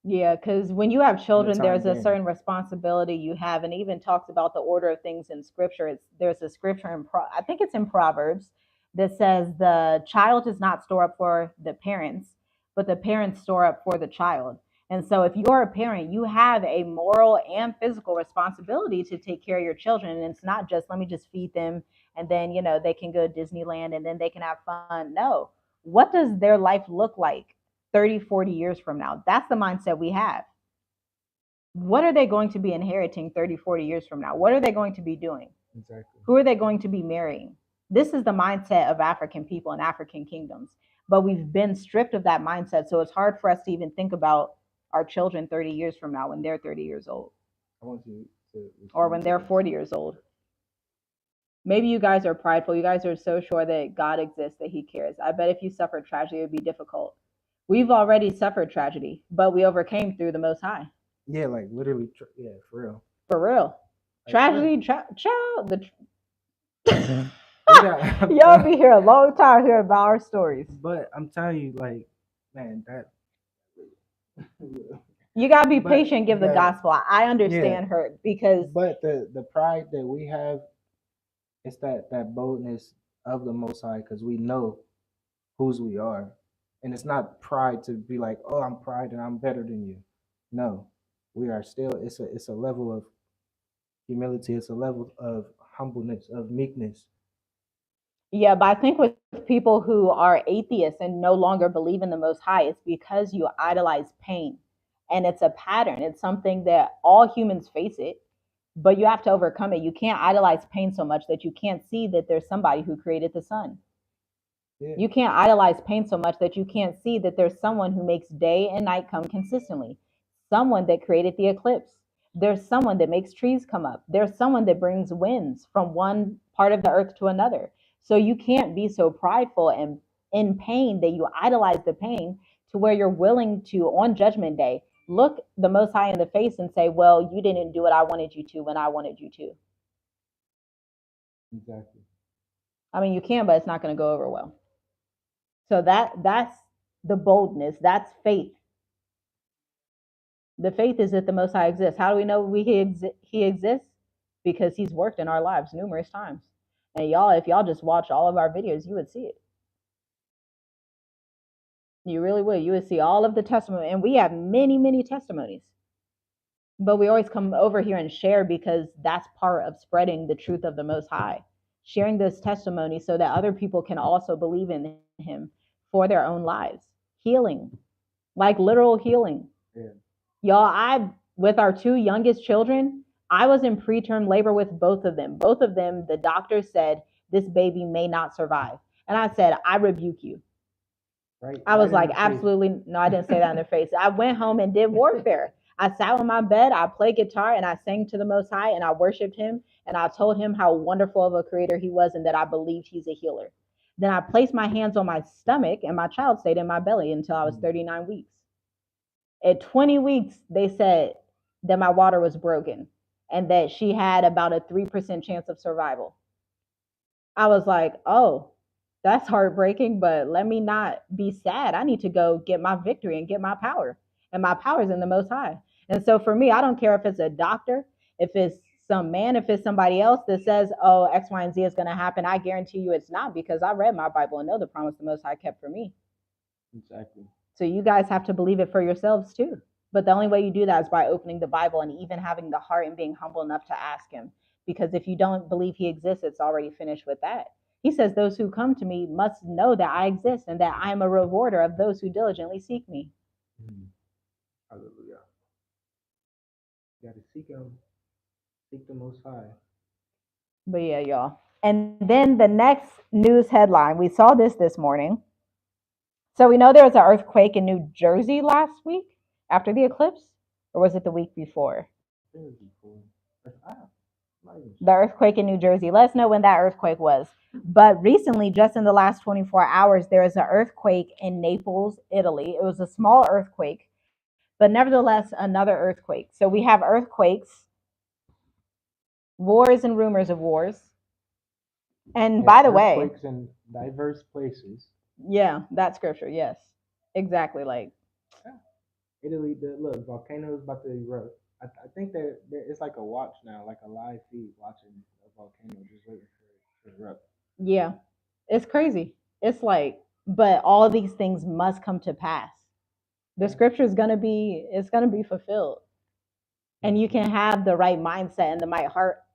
Yeah, because when you have In the children, time there's a being. certain responsibility you have, and it even talks about the order of things in Scripture. There's a scripture I think it's in Proverbs that says the child does not store up for the parents, but the parents store up for the child. And so, if you're a parent, you have a moral and physical responsibility to take care of your children. And it's not just let me just feed them, and then they can go to Disneyland and then they can have fun. No, what does their life look like 30, 40 years from now? That's the mindset we have. What are they going to be inheriting 30, 40 years from now? What are they going to be doing? Exactly. Who are they going to be marrying? This is the mindset of African people and African kingdoms. But we've been stripped of that mindset. So it's hard for us to even think about our children 30 years from now when they're 30 years old. I want you to, or when they're 40 years old. Maybe you guys are prideful. You guys are so sure that God exists, that he cares. I bet if you suffered tragedy, it would be difficult. We've already suffered tragedy, but we overcame through the Most High. Yeah, like literally, yeah, for real. For real. Like, Tragedy, child. yeah, Y'all be here a long time hearing about our stories. but I'm telling you, like, man, that. You gotta be But patient. Give the yeah, gospel. I yeah. understand her because But the pride that we have is that boldness of the Most High, because we know whose we are, and it's not pride to be like, oh, I'm pride and I'm better than you. No, we are still. It's a level of humility. It's a level of humbleness, of meekness. yeah, but I think with people who are atheists and no longer believe in the Most High, it's because you idolize pain, and it's a pattern. It's something that all humans face it, but you have to overcome it. You can't idolize pain so much that you can't see that there's somebody who created the sun. Yeah, You can't idolize pain so much that you can't see that there's someone who makes day and night come consistently, someone that created the eclipse. There's someone that makes trees come up. There's someone that brings winds from one part of the earth to another. So you can't be so prideful and in pain that you idolize the pain to where you're willing to, on judgment day, look the Most High in the face and say, well, you didn't do what I wanted you to when I wanted you to. exactly. I mean, you can, but it's not going to go over well. So that's the boldness. That's faith. The faith is that the Most High exists. How do we know he exists? Because he's worked in our lives numerous times. And y'all, if y'all just watch all of our videos, you would see it. You really would. You would see all of the testimony. And we have many, many testimonies. But we always come over here and share because that's part of spreading the truth of the Most High. Sharing those testimonies so that other people can also believe in him for their own lives. Healing, like literal healing. Yeah. Y'all, with our two youngest children, I was in preterm labor with both of them. Both of them, the doctor said, this baby may not survive. And I said, I rebuke you. Right. I was like, absolutely. No, I didn't say that in their face. I went home and did warfare. I sat on my bed, I played guitar, and I sang to the Most High, and I worshiped him, and I told him how wonderful of a creator he was and that I believed he's a healer. Then I placed my hands on my stomach, and my child stayed in my belly until I was 39 weeks. At 20 weeks, they said that my water was broken and that she had about a 3% chance of survival. I was like, oh, that's heartbreaking, but let me not be sad. I need to go get my victory and get my power. And my power is in the Most High. And so for me, I don't care if it's a doctor, if it's some man, if it's somebody else that says, oh, X, Y, and Z is going to happen. I guarantee you it's not, because I read my Bible and know the promise the Most High kept for me. Exactly. So you guys have to believe it for yourselves too. But the only way you do that is by opening the Bible and even having the heart and being humble enough to ask him. Because if you don't believe he exists, it's already finished with that. He says, those who come to me must know that I exist and that I am a rewarder of those who diligently seek me. Hallelujah. You gotta seek him, seek the Most High. But yeah, y'all. And then the next news headline, we saw this morning. So we know there was an earthquake in New Jersey last week after the eclipse, or was it the week before? The earthquake in New Jersey. Let us know when that earthquake was. But recently, just in the last 24 hours, there was an earthquake in Naples, Italy. It was a small earthquake, but nevertheless, another earthquake. So we have earthquakes, wars and rumors of wars. And by the way, earthquakes in diverse places. yeah, that scripture, yes, exactly. Like Italy, look, volcanoes about to erupt. I think that it's like a watch now, like a live feed watching a volcano just waiting for it to erupt. yeah, it's crazy. It's like, but all these things must come to pass. The scripture is it's gonna be fulfilled. And you can have the right mindset and the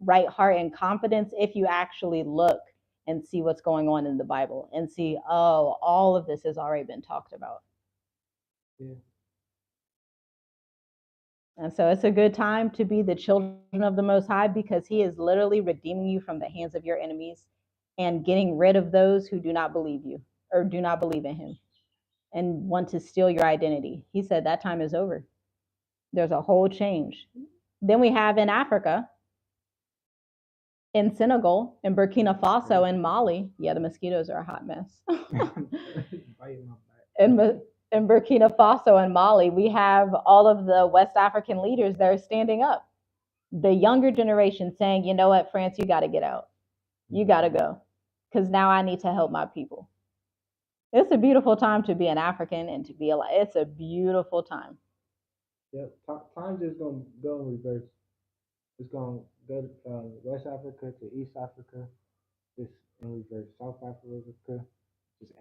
right heart and confidence if you actually look and see what's going on in the Bible and see, oh, all of this has already been talked about. Yeah. And so it's a good time to be the children of the Most High, because he is literally redeeming you from the hands of your enemies and getting rid of those who do not believe you or do not believe in him and want to steal your identity. He said that time is over. There's a whole change. Then we have in Africa, in Senegal, in Burkina Faso, and Mali. Yeah, the mosquitoes are a hot mess. In Burkina Faso and Mali, we have all of the West African leaders that are standing up. The younger generation saying, you know what, France, you got to get out. You got to go. Because now I need to help my people. It's a beautiful time to be an African and to be alive. It's a beautiful time. Yep. Time's just gonna go in reverse. It's gonna go from West Africa to East Africa, just in reverse. South Africa, just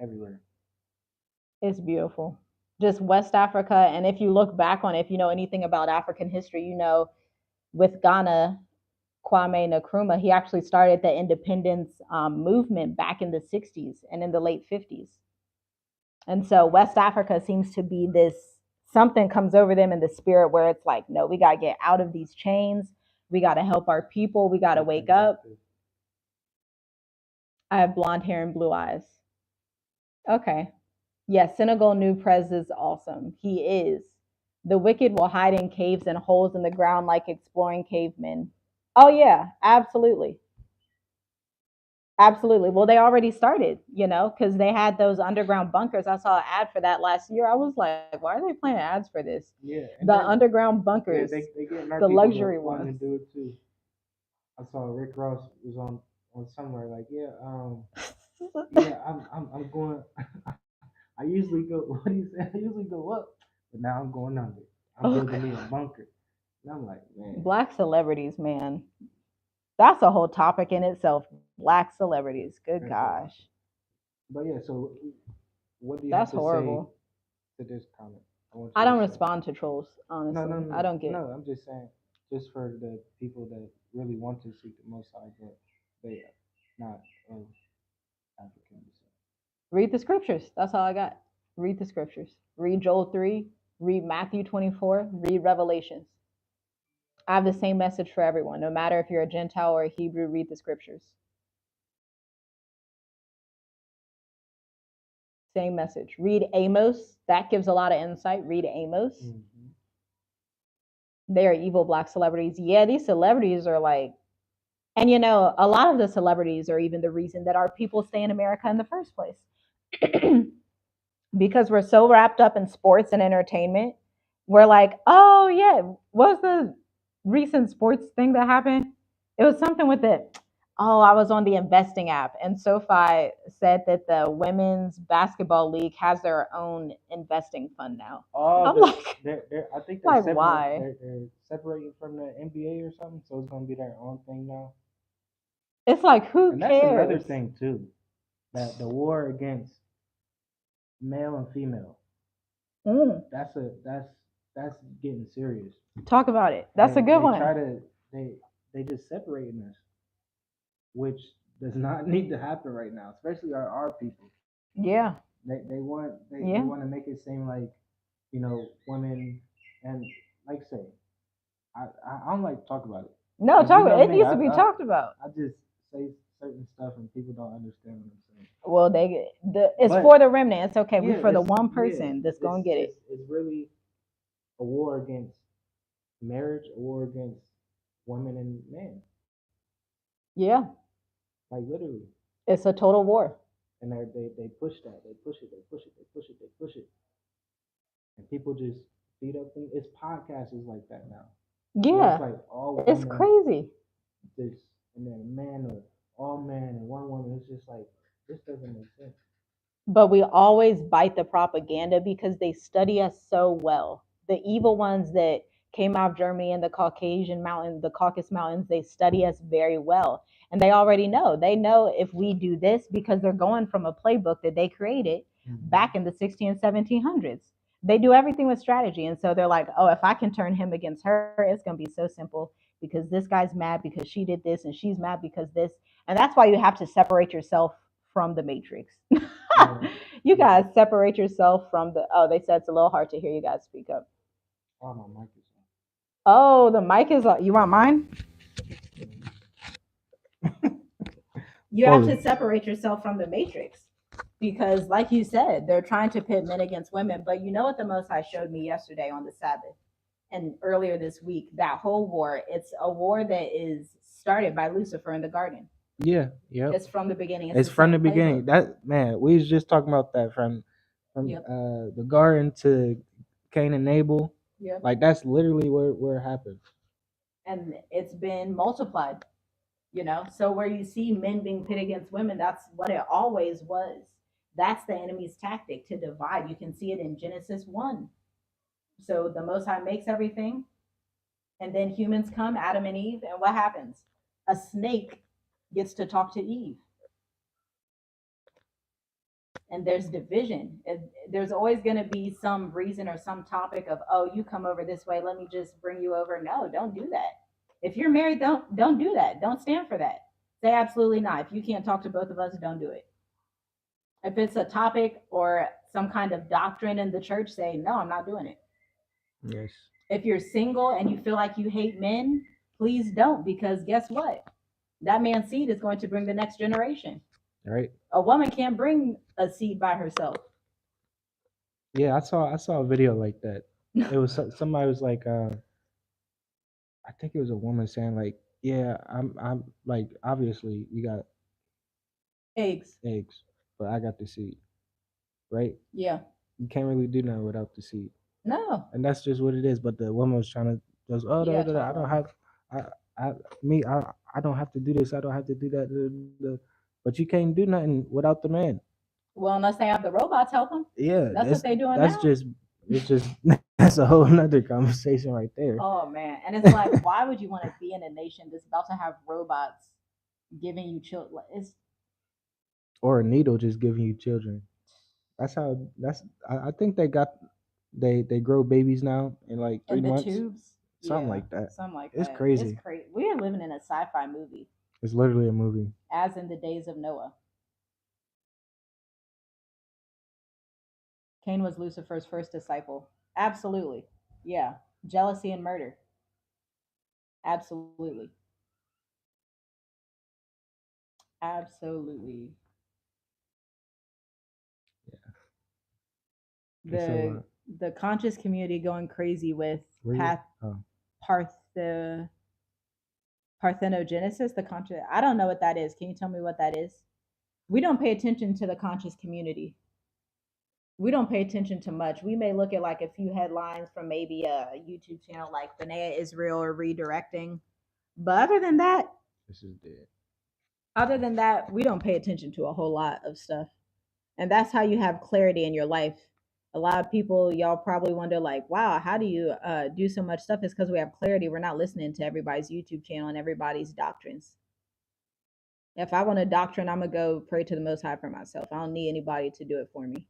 everywhere. It's beautiful. Just West Africa. And if you look back on it, if you know anything about African history, you know with Ghana, Kwame Nkrumah, he actually started the independence movement back in the 60s and in the late 50s. And so West Africa seems to be this something comes over them in the spirit where it's like, no, we got to get out of these chains. We got to help our people. We got to wake up. I have blonde hair and blue eyes. Okay. Yes, Senegal New Prez is awesome. He is. The wicked will hide in caves and holes in the ground like exploring cavemen. Oh, yeah, absolutely. Absolutely. Well, they already started, because they had those underground bunkers. I saw an ad for that last year. I was like, why are they playing ads for this? Yeah. The underground bunkers, they get the luxury ones. To do it too. I saw Rick Ross was on somewhere like, yeah, I'm going. I usually go. What do you say? I usually go up, but now I'm going under. I'm building me a bunker. And I'm like, man. Black celebrities, man. That's a whole topic in itself. Black celebrities. Good gosh. But yeah, so what do you That's have to horrible. say to this comment? I don't respond to trolls, honestly. No, I don't get. No, I'm just saying, just for the people that really want to seek the Most High, but they not of African descent. Read the scriptures. That's all I got. Read the scriptures. Read Joel 3. Read Matthew 24. Read Revelations. I have the same message for everyone. No matter if you're a Gentile or a Hebrew, read the scriptures. Same message. Read Amos. That gives a lot of insight. Read Amos. Mm-hmm. They are evil black celebrities. Yeah, these celebrities are like, and a lot of the celebrities are even the reason that our people stay in America in the first place. Because we're so wrapped up in sports and entertainment. We're like, oh yeah, what was the recent sports thing that happened? It was something with it. Oh, I was on the investing app, and SoFi said that the women's basketball league has their own investing fund now. Oh, I'm like, I think like why? They're separating from the NBA or something, so it's gonna be their own thing now. It's like who and cares? That's another thing too, that the war against male and female. That's getting serious. Talk about it. That's a good one. They just separating us, which does not need to happen right now, especially our people. Yeah. They want to make it seem like, women, and like say, I don't like to talk about it. No, talk about it. It needs to be talked about. I just say certain stuff and people don't understand what I'm saying. Well, it's for the remnant. It's okay. Yeah, for the one person that's gonna get it. It's really a war against marriage, a war against women and men. Yeah. Like literally. It's a total war. And they push that. They push it. And people just beat up them. It's podcasters like that now. Yeah. It's like it's crazy. This and then a man or all men and one woman. It's just like, this doesn't make sense. But we always bite the propaganda because they study us so well. The evil ones that came out of Germany and the Caucasus Mountains, they study us very well. And they already know. They know if we do this because they're going from a playbook that they created back in the 1600s and 1700s. They do everything with strategy. And so they're like, oh, if I can turn him against her, it's going to be so simple because this guy's mad because she did this and she's mad because this. And that's why you have to separate yourself from the matrix. You guys separate yourself from they said it's a little hard to hear you guys speak up. Oh, my mic is on. Oh, the mic is on. You want mine? You have to separate yourself from the matrix because, like you said, they're trying to pit men against women. But you know what the Most High showed me yesterday on the Sabbath and earlier this week? That whole war, it's a war that is started by Lucifer in the garden. Yeah. It's from the beginning. It's from the beginning. That man, we was just talking about that from from Yep. the garden to Cain and Abel. Yep. Like that's literally where it happened. And it's been multiplied, So where you see men being pit against women, that's what it always was. That's the enemy's tactic, to divide. You can see it in Genesis 1. So the Most High makes everything, and then humans come, Adam and Eve, and what happens? A snake gets to talk to Eve, and there's division. There's always going to be some reason or some topic of, oh, you come over this way, let me just bring you over. No, don't do that. If you're married, don't do that. Don't stand for that. Say absolutely not. If you can't talk to both of us, don't do it. If it's a topic or some kind of doctrine in the church, say no, I'm not doing it. Yes. If you're single and you feel like you hate men, please don't, because guess what? That man's seed is going to bring the next generation. Right. A woman can't bring a seed by herself. Yeah, I saw a video like that. It was somebody was like, I think it was a woman saying like, yeah, I'm like, obviously you got Eggs. but I got the seed, right? Yeah. You can't really do nothing without the seed. No. And that's just what it is. But the woman was trying to just, oh, Yeah, I don't have, I don't have to do this. I don't have to do that. But you can't do nothing without the man. Well, unless they have the robots help them. Yeah, That's what they doing that's now. It's just that's a whole nother conversation right there. Oh man, and it's like, why would you want to be in a nation that's about to have robots giving you children? Or a needle just giving you children. That's how. I think they grow babies now in like 3 in the months. tubes. Something like that. Something like It's that. crazy. It's crazy. We are living in a sci-fi movie. It's literally a movie. As in the days of Noah. Cain was Lucifer's first disciple. Absolutely. Yeah. Jealousy and murder. Absolutely. Absolutely. Yeah. The conscious community going crazy with parthenogenesis, the conscious. I don't know what that is. Can you tell me what that is? We don't pay attention to the conscious community. We don't pay attention to much. We may look at like a few headlines from maybe a YouTube channel like Benea Israel or Redirecting. But other than that, this is dead. Other than that, we don't pay attention to a whole lot of stuff. And that's how you have clarity in your life. A lot of people, y'all probably wonder, like, wow, how do you do so much stuff? It's because we have clarity. We're not listening to everybody's YouTube channel and everybody's doctrines. If I want a doctrine, I'm going to go pray to the Most High for myself. I don't need anybody to do it for me.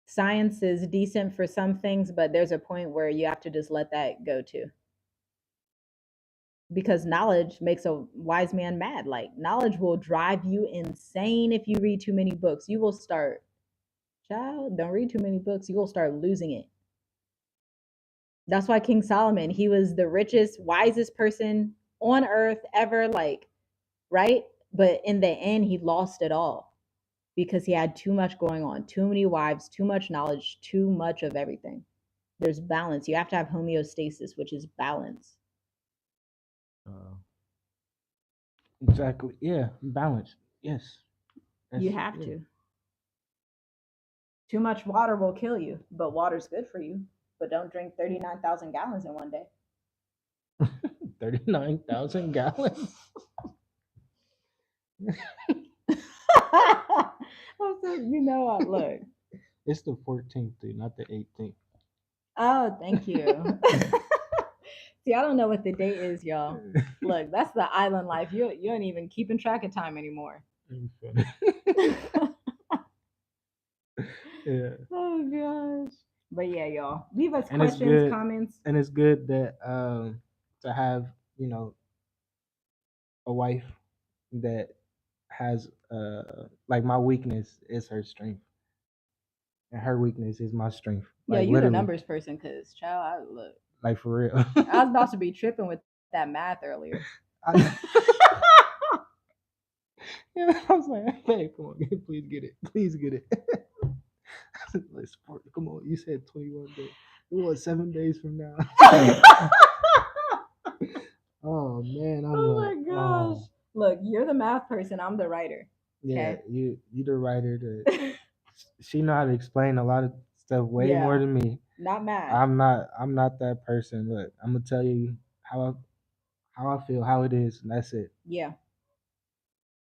Science is decent for some things, but there's a point where you have to just let that go too. Because knowledge makes a wise man mad. Like, knowledge will drive you insane if you read too many books. You will start, child, don't read too many books. You will start losing it. That's why King Solomon, he was the richest, wisest person on earth ever, like, right? But in the end, he lost it all because he had too much going on, too many wives, too much knowledge, too much of everything. There's balance. You have to have homeostasis, which is balance. Exactly. Yeah. Balance. Yes. You have to. Too much water will kill you, but water's good for you. But don't drink 39,000 gallons in one day. 39,000 gallons? You know what? Look. It's the 14th, not the 18th. Oh, thank you. See, I don't know what the date is, y'all. Look, that's the island life. You ain't even keeping track of time anymore. Yeah. Oh gosh. But yeah, y'all. Leave us questions, comments. And it's good that to have, a wife that has like my weakness is her strength. And her weakness is my strength. Yeah, you're the numbers person, because child, I look. Like for real. I was about to be tripping with that math earlier. Yeah, I was like, hey, come on, please get it. Please get it. Come on, you said 21 days. We want 7 days from now. Oh man, oh my gosh. Look, you're the math person, I'm the writer. Yeah, Okay. you the writer. She know how to explain a lot of stuff way more Yeah. than me. Not mad. I'm not that person. Look, I'm gonna tell you how I feel, how it is, and that's it. Yeah.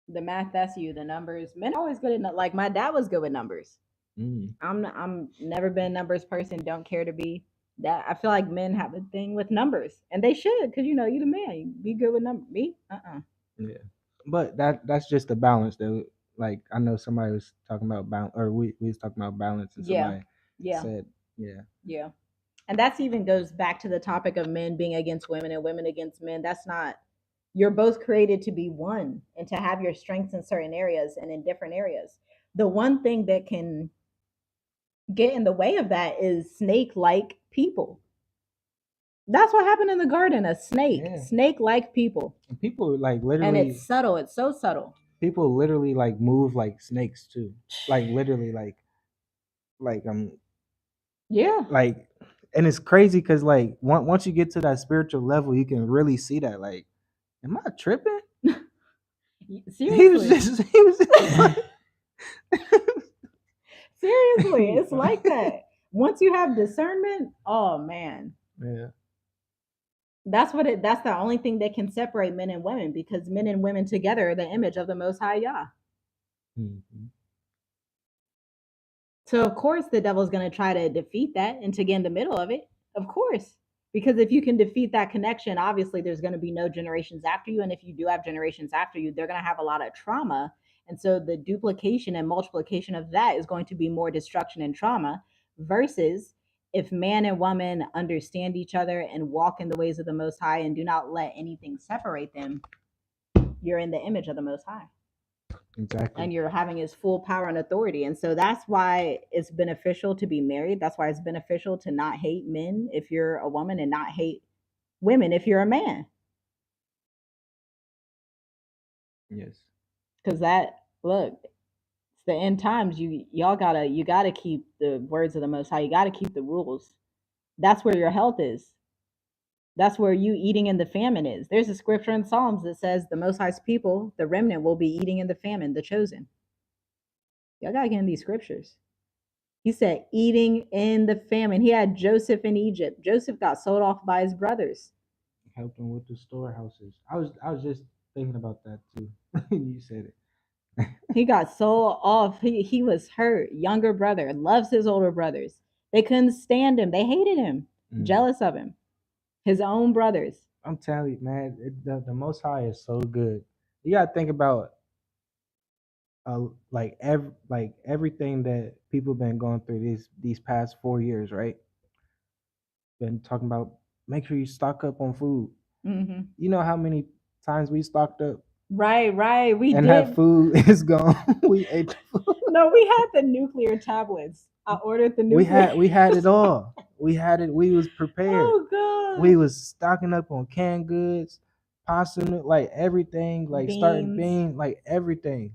The math, that's you. The numbers. Men always good at like my dad was good with numbers. Mm, I'm never been a numbers person. Don't care to be. That I feel like men have a thing with numbers, and they should, because you the man. You be good with numbers. Me, yeah, but that's just the balance though. Like I know somebody was talking about balance, or we was talking about balance, and Yeah, somebody yeah, said, yeah, yeah. And that's even goes back to the topic of men being against women and women against men. That's not. You're both created to be one and to have your strengths in certain areas and in different areas. The one thing that can get in the way of that is snake-like people. That's what happened in the garden. A yeah. snake-like people, And people like and it's literally, subtle. It's so subtle. people literally like move like snakes too. Like literally, like Yeah, like, and it's crazy because like once you get to that spiritual level, you can really see that. Like, am I tripping? He was seriously, just he was just like, seriously, it's like that. Once you have discernment, oh man, yeah. that's what it. That's the only thing that can separate men and women, because men and women together are the image of the Most High Yah. Mhm. So of course the devil's going to try to defeat that and to get in the middle of it. Of course. Because if you can defeat that connection, obviously there's going to be no generations after you. And if you do have generations after you, they're going to have a lot of trauma. And so the duplication and multiplication of that is going to be more destruction and trauma, versus if man and woman understand each other and walk in the ways of the Most High and do not let anything separate them, you're in the image of the Most High Exactly. and you're having his full power and authority. And so that's why it's beneficial to be married. That's why it's beneficial to not hate men if you're a woman and not hate women if you're a man. Yes. Because that, look, it's the end times. You gotta keep the words of the Most High. You gotta keep the rules. That's where your health is. That's where you eating in the famine is. There's a scripture in Psalms that says the Most High's people, the remnant, will be eating in the famine, the chosen. Y'all gotta get in these scriptures. He said, eating in the famine. He had Joseph in Egypt. Joseph got sold off by his brothers. Help them with the storehouses. I was just thinking about that too. You said it. He got sold off. He was hurt. Younger brother, loves his older brothers. They couldn't stand him. They hated him, Mm. jealous of him. His own brothers. I'm telling you, man, the Most High is so good. You gotta think about like everything that people been going through these past 4 years, right? Been talking about make sure you stock up on food. Mm-hmm. You know how many times we stocked up Right. We and that did. food is gone. We ate the food. No, we had the nuclear tablets. I ordered the We nuclear. had we had it all. We had it. We was prepared. Oh We God. was stocking up on canned goods, pasta, like everything, like starting Beans. being like everything.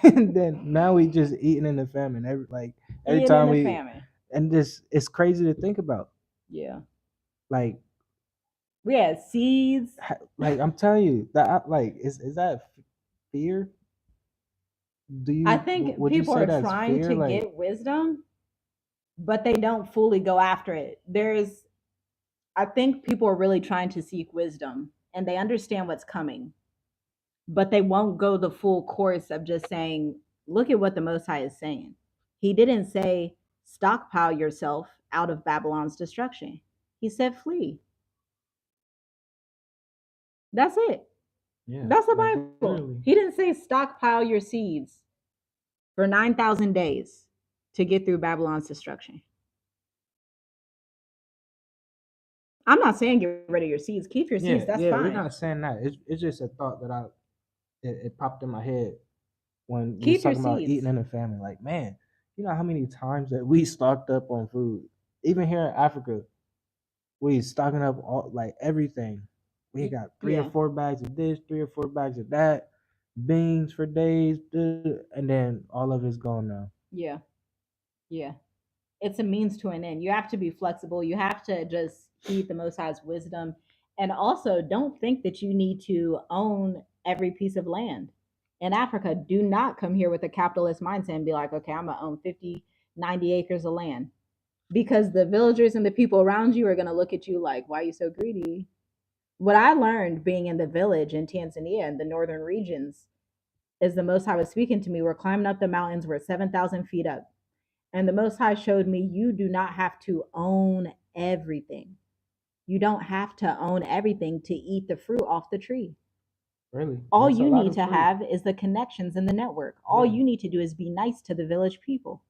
And then now we just eating in the famine. Every Eating in time the we, famine. and this it's crazy to think about. Yeah. Like We had seeds. like I'm telling you that like is that fear? Do I you think would you people say are that's trying fear? to Like get wisdom, but they don't fully go after it. I think people are really trying to seek wisdom and they understand what's coming, but they won't go the full course of just saying, look at what the Most High is saying. He didn't say, stockpile yourself out of Babylon's destruction. He said, flee. That's it. yeah, That's the like Bible. literally. He didn't say, stockpile your seeds for 9,000 days to get through Babylon's destruction. I'm not saying get rid of your seeds. Keep your seeds. Yeah, That's yeah, we're fine. not saying that. It's just a thought that it popped in my head when we was Keep your talking about seeds. eating in the family. Like, man, you know how many times that we stocked up on food. Even here in Africa, we stocking up all like everything. We got three or Yeah. four bags of this, 3 or 4 bags of that, beans for days, and then all of it's gone now. Yeah. Yeah. It's a means to an end. You have to be flexible. You have to just heed the Most High's wisdom. And also, don't think that you need to own every piece of land. in Africa, do not come here with a capitalist mindset and be like, okay, I'm going to own 50, 90 acres of land. Because the villagers and the people around you are going to look at you like, why are you so greedy? What I learned being in the village in Tanzania in the northern regions is the Most High was speaking to me. We're climbing up the mountains, we're 7,000 feet up. And the Most High showed me, you do not have to own everything. You don't have to own everything to eat the fruit off the tree. Really? All That's a you lot need of to fruit. have is the connections in the network. All Yeah. you need to do is be nice to the village people,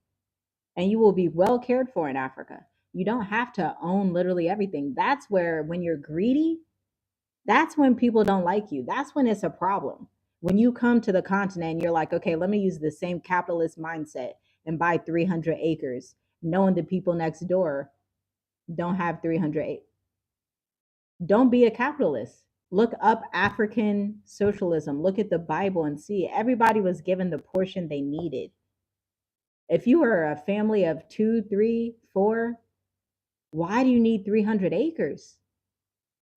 and you will be well cared for in Africa. You don't have to own literally everything. That's where, when you're greedy, that's when people don't like you. That's when it's a problem. When you come to the continent and you're like, okay, let me use the same capitalist mindset and buy 300 acres, knowing the people next door don't have 300 acres. Don't be a capitalist. Look up African socialism. Look at the Bible and see everybody was given the portion they needed. If you were a family of 2, 3, 4, why do you need 300 acres?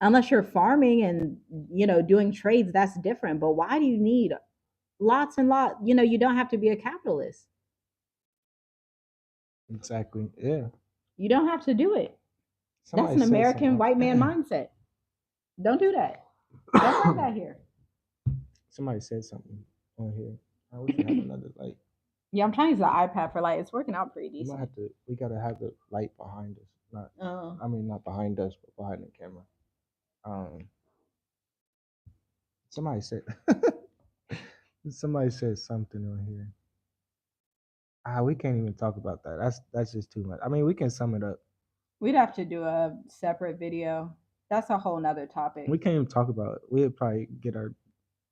Unless you're farming and doing trades, that's different. But why do you need lots and lots? You don't have to be a capitalist. Exactly. Yeah. You don't have to do it. That's Somebody an said American something. white man mindset. Don't do that. Don't have that here. Somebody said something on here. Oh, we can have another light. Yeah, I'm trying to use the iPad for light. It's working out pretty We might decent. have to. We gotta have the light behind us. Not. Oh. I mean, not behind us, but behind the camera. Somebody said. Somebody said something on here. We can't even talk about that. That's just too much. I mean, we can sum it up. We'd have to do a separate video. That's a whole nother topic. We can't even talk about it. We'd probably get our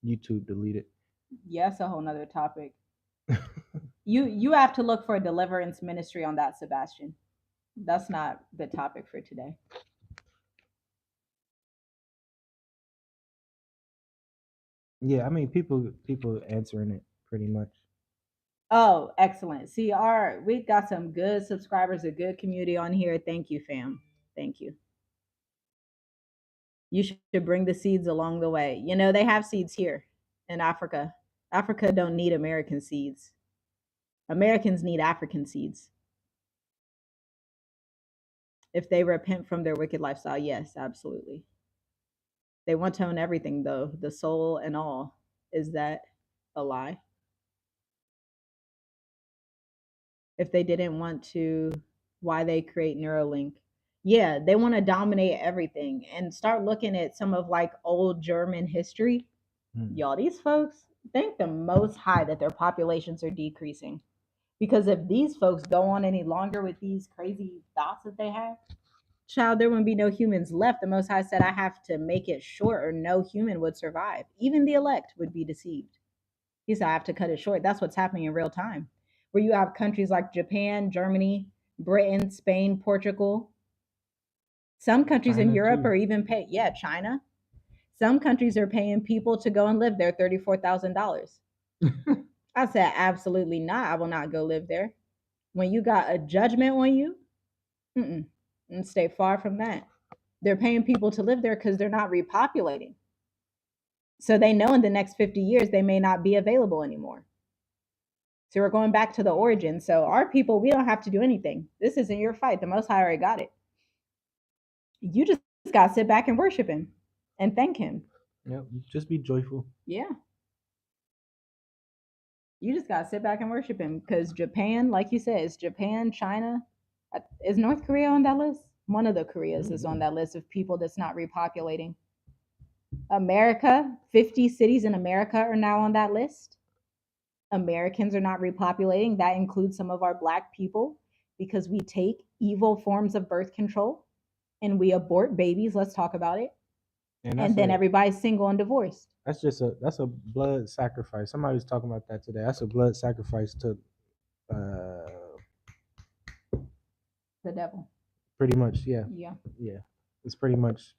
YouTube deleted. Yeah, that's a whole nother topic. You have to look for a deliverance ministry on that, Sebastian. That's not the topic for today. Yeah, I mean, people answering it pretty much. Oh, excellent. See, we got some good subscribers, a good community on here. Thank you, fam. Thank you. You should bring the seeds along the way. They have seeds here in Africa. Africa don't need American seeds. Americans need African seeds. If they repent from their wicked lifestyle, yes, absolutely. They want to own everything, though, the soul and all. Is that a lie? If they didn't want to, why they create Neuralink? Yeah, they want to dominate everything. And start looking at some of like old German history. Y'all, these folks thank the Most High that their populations are decreasing. Because if these folks go on any longer with these crazy thoughts that they have, child, there wouldn't be no humans left. The Most High said, I have to make it short or no human would survive. Even the elect would be deceived. He said, I have to cut it short. That's what's happening in real time. Where you have countries like Japan, Germany, Britain, Spain, Portugal. Some countries in Europe are even paying, China. Some countries are paying people to go and live there $34,000. I said, absolutely not. I will not go live there. When you got a judgment on you, and stay far from that. They're paying people to live there because they're not repopulating. So they know in the next 50 years they may not be available anymore. So we're going back to the origin. So our people, we don't have to do anything. This isn't your fight. The Most High already got it. You just got to sit back and worship him and thank him. Yeah, just be joyful. Yeah. You just got to sit back and worship him because Japan, like you said, it's Japan, China. Is North Korea on that list? One of the Koreas is on that list of people that's not repopulating. America, 50 cities in America are now on that list. Americans are not repopulating. That includes some of our Black people because we take evil forms of birth control and we abort babies. Let's talk about it. And then everybody's single and divorced. That's a blood sacrifice. Somebody was talking about that today. That's a blood sacrifice to the devil. Pretty much, yeah. Yeah. Yeah. It's pretty much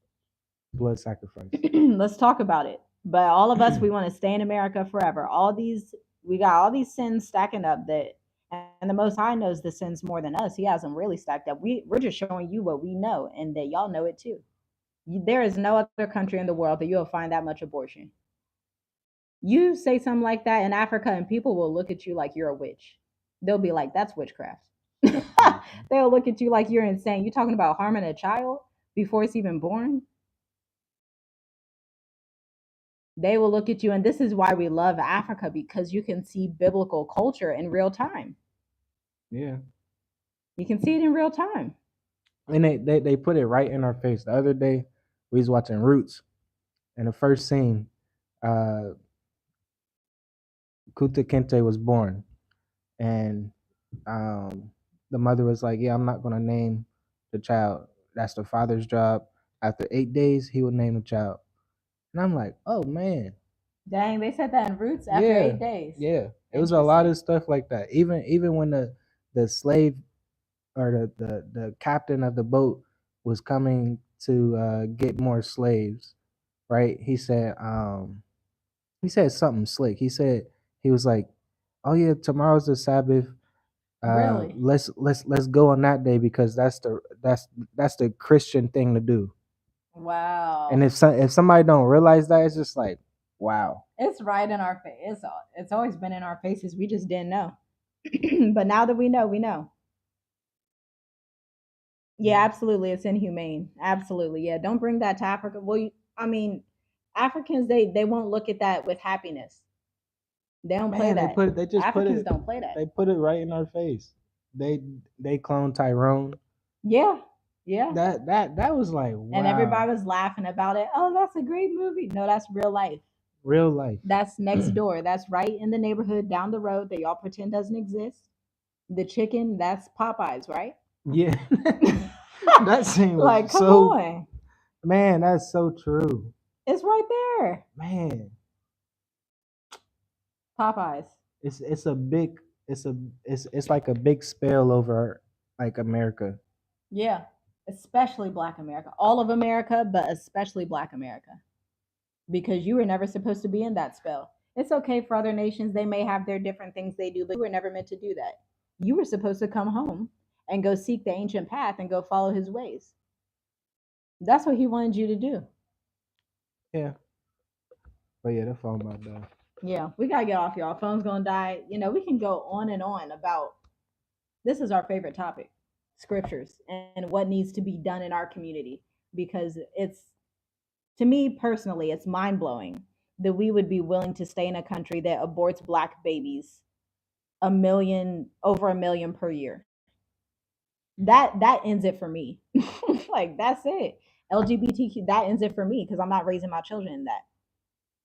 blood sacrifice. Let's talk about it. But all of us, we want to stay in America forever. We got all these sins stacking up and the Most High knows the sins more than us. He has them really stacked up. We're just showing you what we know and that y'all know it too. There is no other country in the world that you'll find that much abortion. You say something like that in Africa, and people will look at you like you're a witch. They'll be like, "That's witchcraft." Mhm. They'll look at you like you're insane. You talking about harming a child before it's even born? They will look at you, and this is why we love Africa, because you can see biblical culture in real time. Yeah. You can see it in real time. And they put it right in our face. The other day, we was watching Roots, and the first scene, uh, Kuta Kente was born, and um, the mother was like, "Yeah, I'm not gonna name the child. That's the father's job. After 8 days, he would name the child." And I'm like, "Oh man, Dang, they said that in Roots after yeah, 8 days. yeah." It was a lot Interesting. of stuff like that. Even when the slave or the captain of the boat was coming to get more slaves, right? He said something slick. He was like, "Oh yeah, tomorrow's the Sabbath. Really? Let's go on that day because that's the Christian thing to do." And Wow. if somebody don't realize that, it's just like, wow. It's right in our face. It's always been in our faces. We just didn't know. But now that we know, we know. Yeah, Yeah. absolutely. It's inhumane. Absolutely. Yeah. Don't bring that to Africa. Well, I mean, Africans, they won't look at that with happiness. They don't play Man, that. they just put Africans it don't play that. they put it right in our face. They they cloned Tyrone. Yeah. Yeah. That was like, And wow, everybody was laughing about it. Oh, that's a great movie. No, that's real life. real life. That's next door. That's right in the neighborhood down the road that y'all pretend doesn't exist. The chicken, that's Popeyes, right? Yeah. That scene Like, was come so, on. man, that's so true. It's right there. Man, Popeyes. it's a big it's a it's like a big spell over like America. Yeah. Especially Black America. All of America, but especially Black America. Because you were never supposed to be in that spell. It's okay for other nations. They may have their different things they do, but you were never meant to do that. You were supposed to come home and go seek the ancient path and go follow his ways. That's what he wanted you to do. Yeah. But yeah, the phone about that. Yeah, we gotta get off, y'all. Phone's gonna die. We can go on and on about this is our favorite topic, scriptures and what needs to be done in our community because it's to me personally, it's mind blowing that we would be willing to stay in a country that aborts black babies over a million per year. That ends it for me. Like that's it. LGBTQ that ends it for me because I'm not raising my children in that.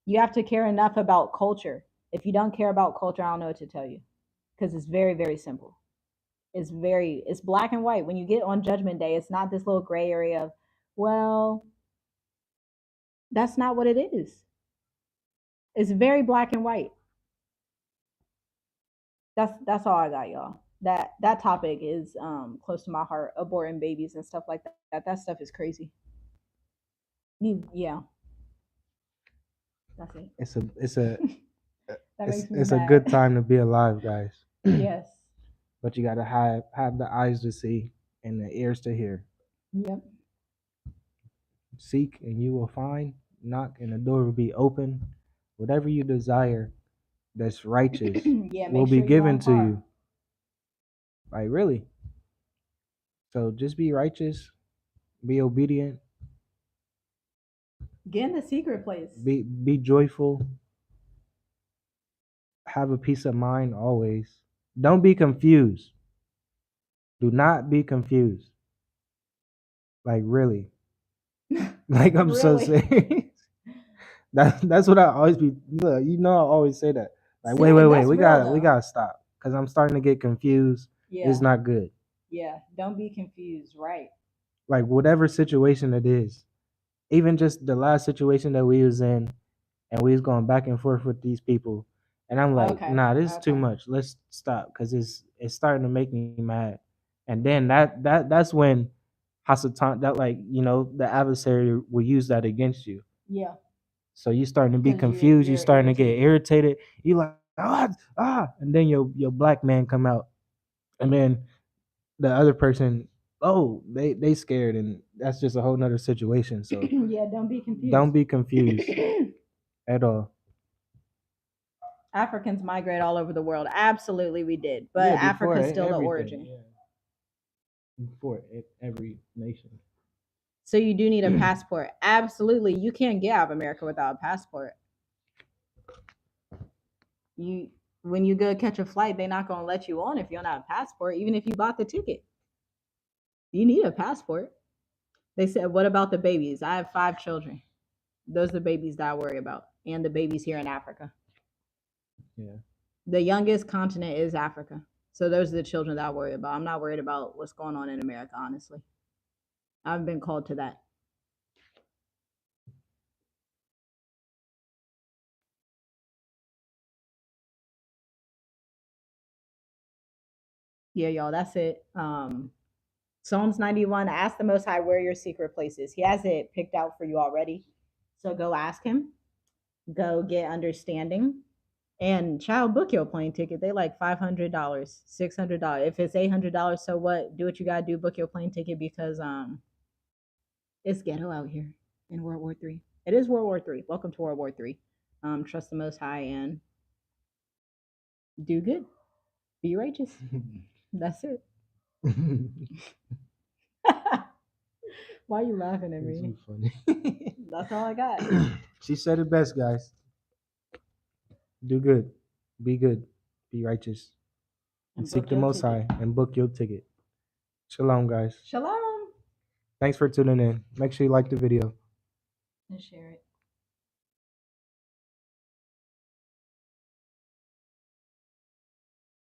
You have to care enough about culture. If you don't care about culture, I don't know what to tell you because it's very very simple. It's black and white. When you get on judgment day, it's not this little gray area of, well, that's not what it is. It's very black and white. That's all I got, y'all. That topic is close to my heart. Aborting babies and stuff like that. That stuff is crazy. Yeah, that's it. That makes me It's a good mad. time to be alive, guys. Yes. But you gotta have the eyes to see and the ears to hear. Yep. Seek and you will find. Knock and the door will be open. Whatever you desire that's righteous Yeah. will Make be sure you given on to par. you. Like really. So just be righteous, be obedient, Get in the secret place. be joyful, have a peace of mind always. Don't be confused. Do not be confused. Like really. Like I'm so Really. serious. That's what I always be. Look, I always say that. Like Serious. wait. That's real We though. gotta stop because I'm starting to get confused. It's Yeah. not good. Yeah. Don't be confused. Right. Like whatever situation it is, even just the last situation that we was in, and we was going back and forth with these people, and I'm like, Okay. nah, this is too Okay. much. Let's stop because it's starting to make me mad. And then that's when Hasatan that like the adversary will use that against you. Yeah. So you starting to be Because confused. You you're starting to get irritated. irritated. You like and then your black man come out, and then the other person, oh, they scared, and that's just a whole nother situation. So Yeah. Don't be confused. don't be confused at all. Africans migrate all over the world. Absolutely, we did. But Yeah, Africa's before still the everything, origin. yeah. Before every nation. So you do need a passport. Absolutely. You can't get out of America without a passport. When you go catch a flight, they're not gonna let you on if you don't have a passport, even if you bought the ticket. You need a passport. They said, what about the babies? I have 5 children. Those are the babies that I worry about. And the babies here in Africa. Yeah. The youngest continent is Africa. So those are the children that I worry about. I'm not worried about what's going on in America, honestly. I've been called to that. Yeah, y'all, that's it. Psalms 91, ask the Most High where your secret place is. He has it picked out for you already. So go ask him. Go get understanding. And child, book your plane ticket. They like $500, $600. If it's $800, so what? Do what you gotta do. Book your plane ticket because it's ghetto out here in World War III. It is World War III. Welcome to World War III. Trust the Most High and do good. Be righteous. That's it. Why are you laughing at me? So funny. That's all I got. She said it best, guys. Do good, be good, be righteous, and seek the Most High and book your ticket. Shalom, guys. Shalom. Thanks for tuning in. Make sure you like the video And share it.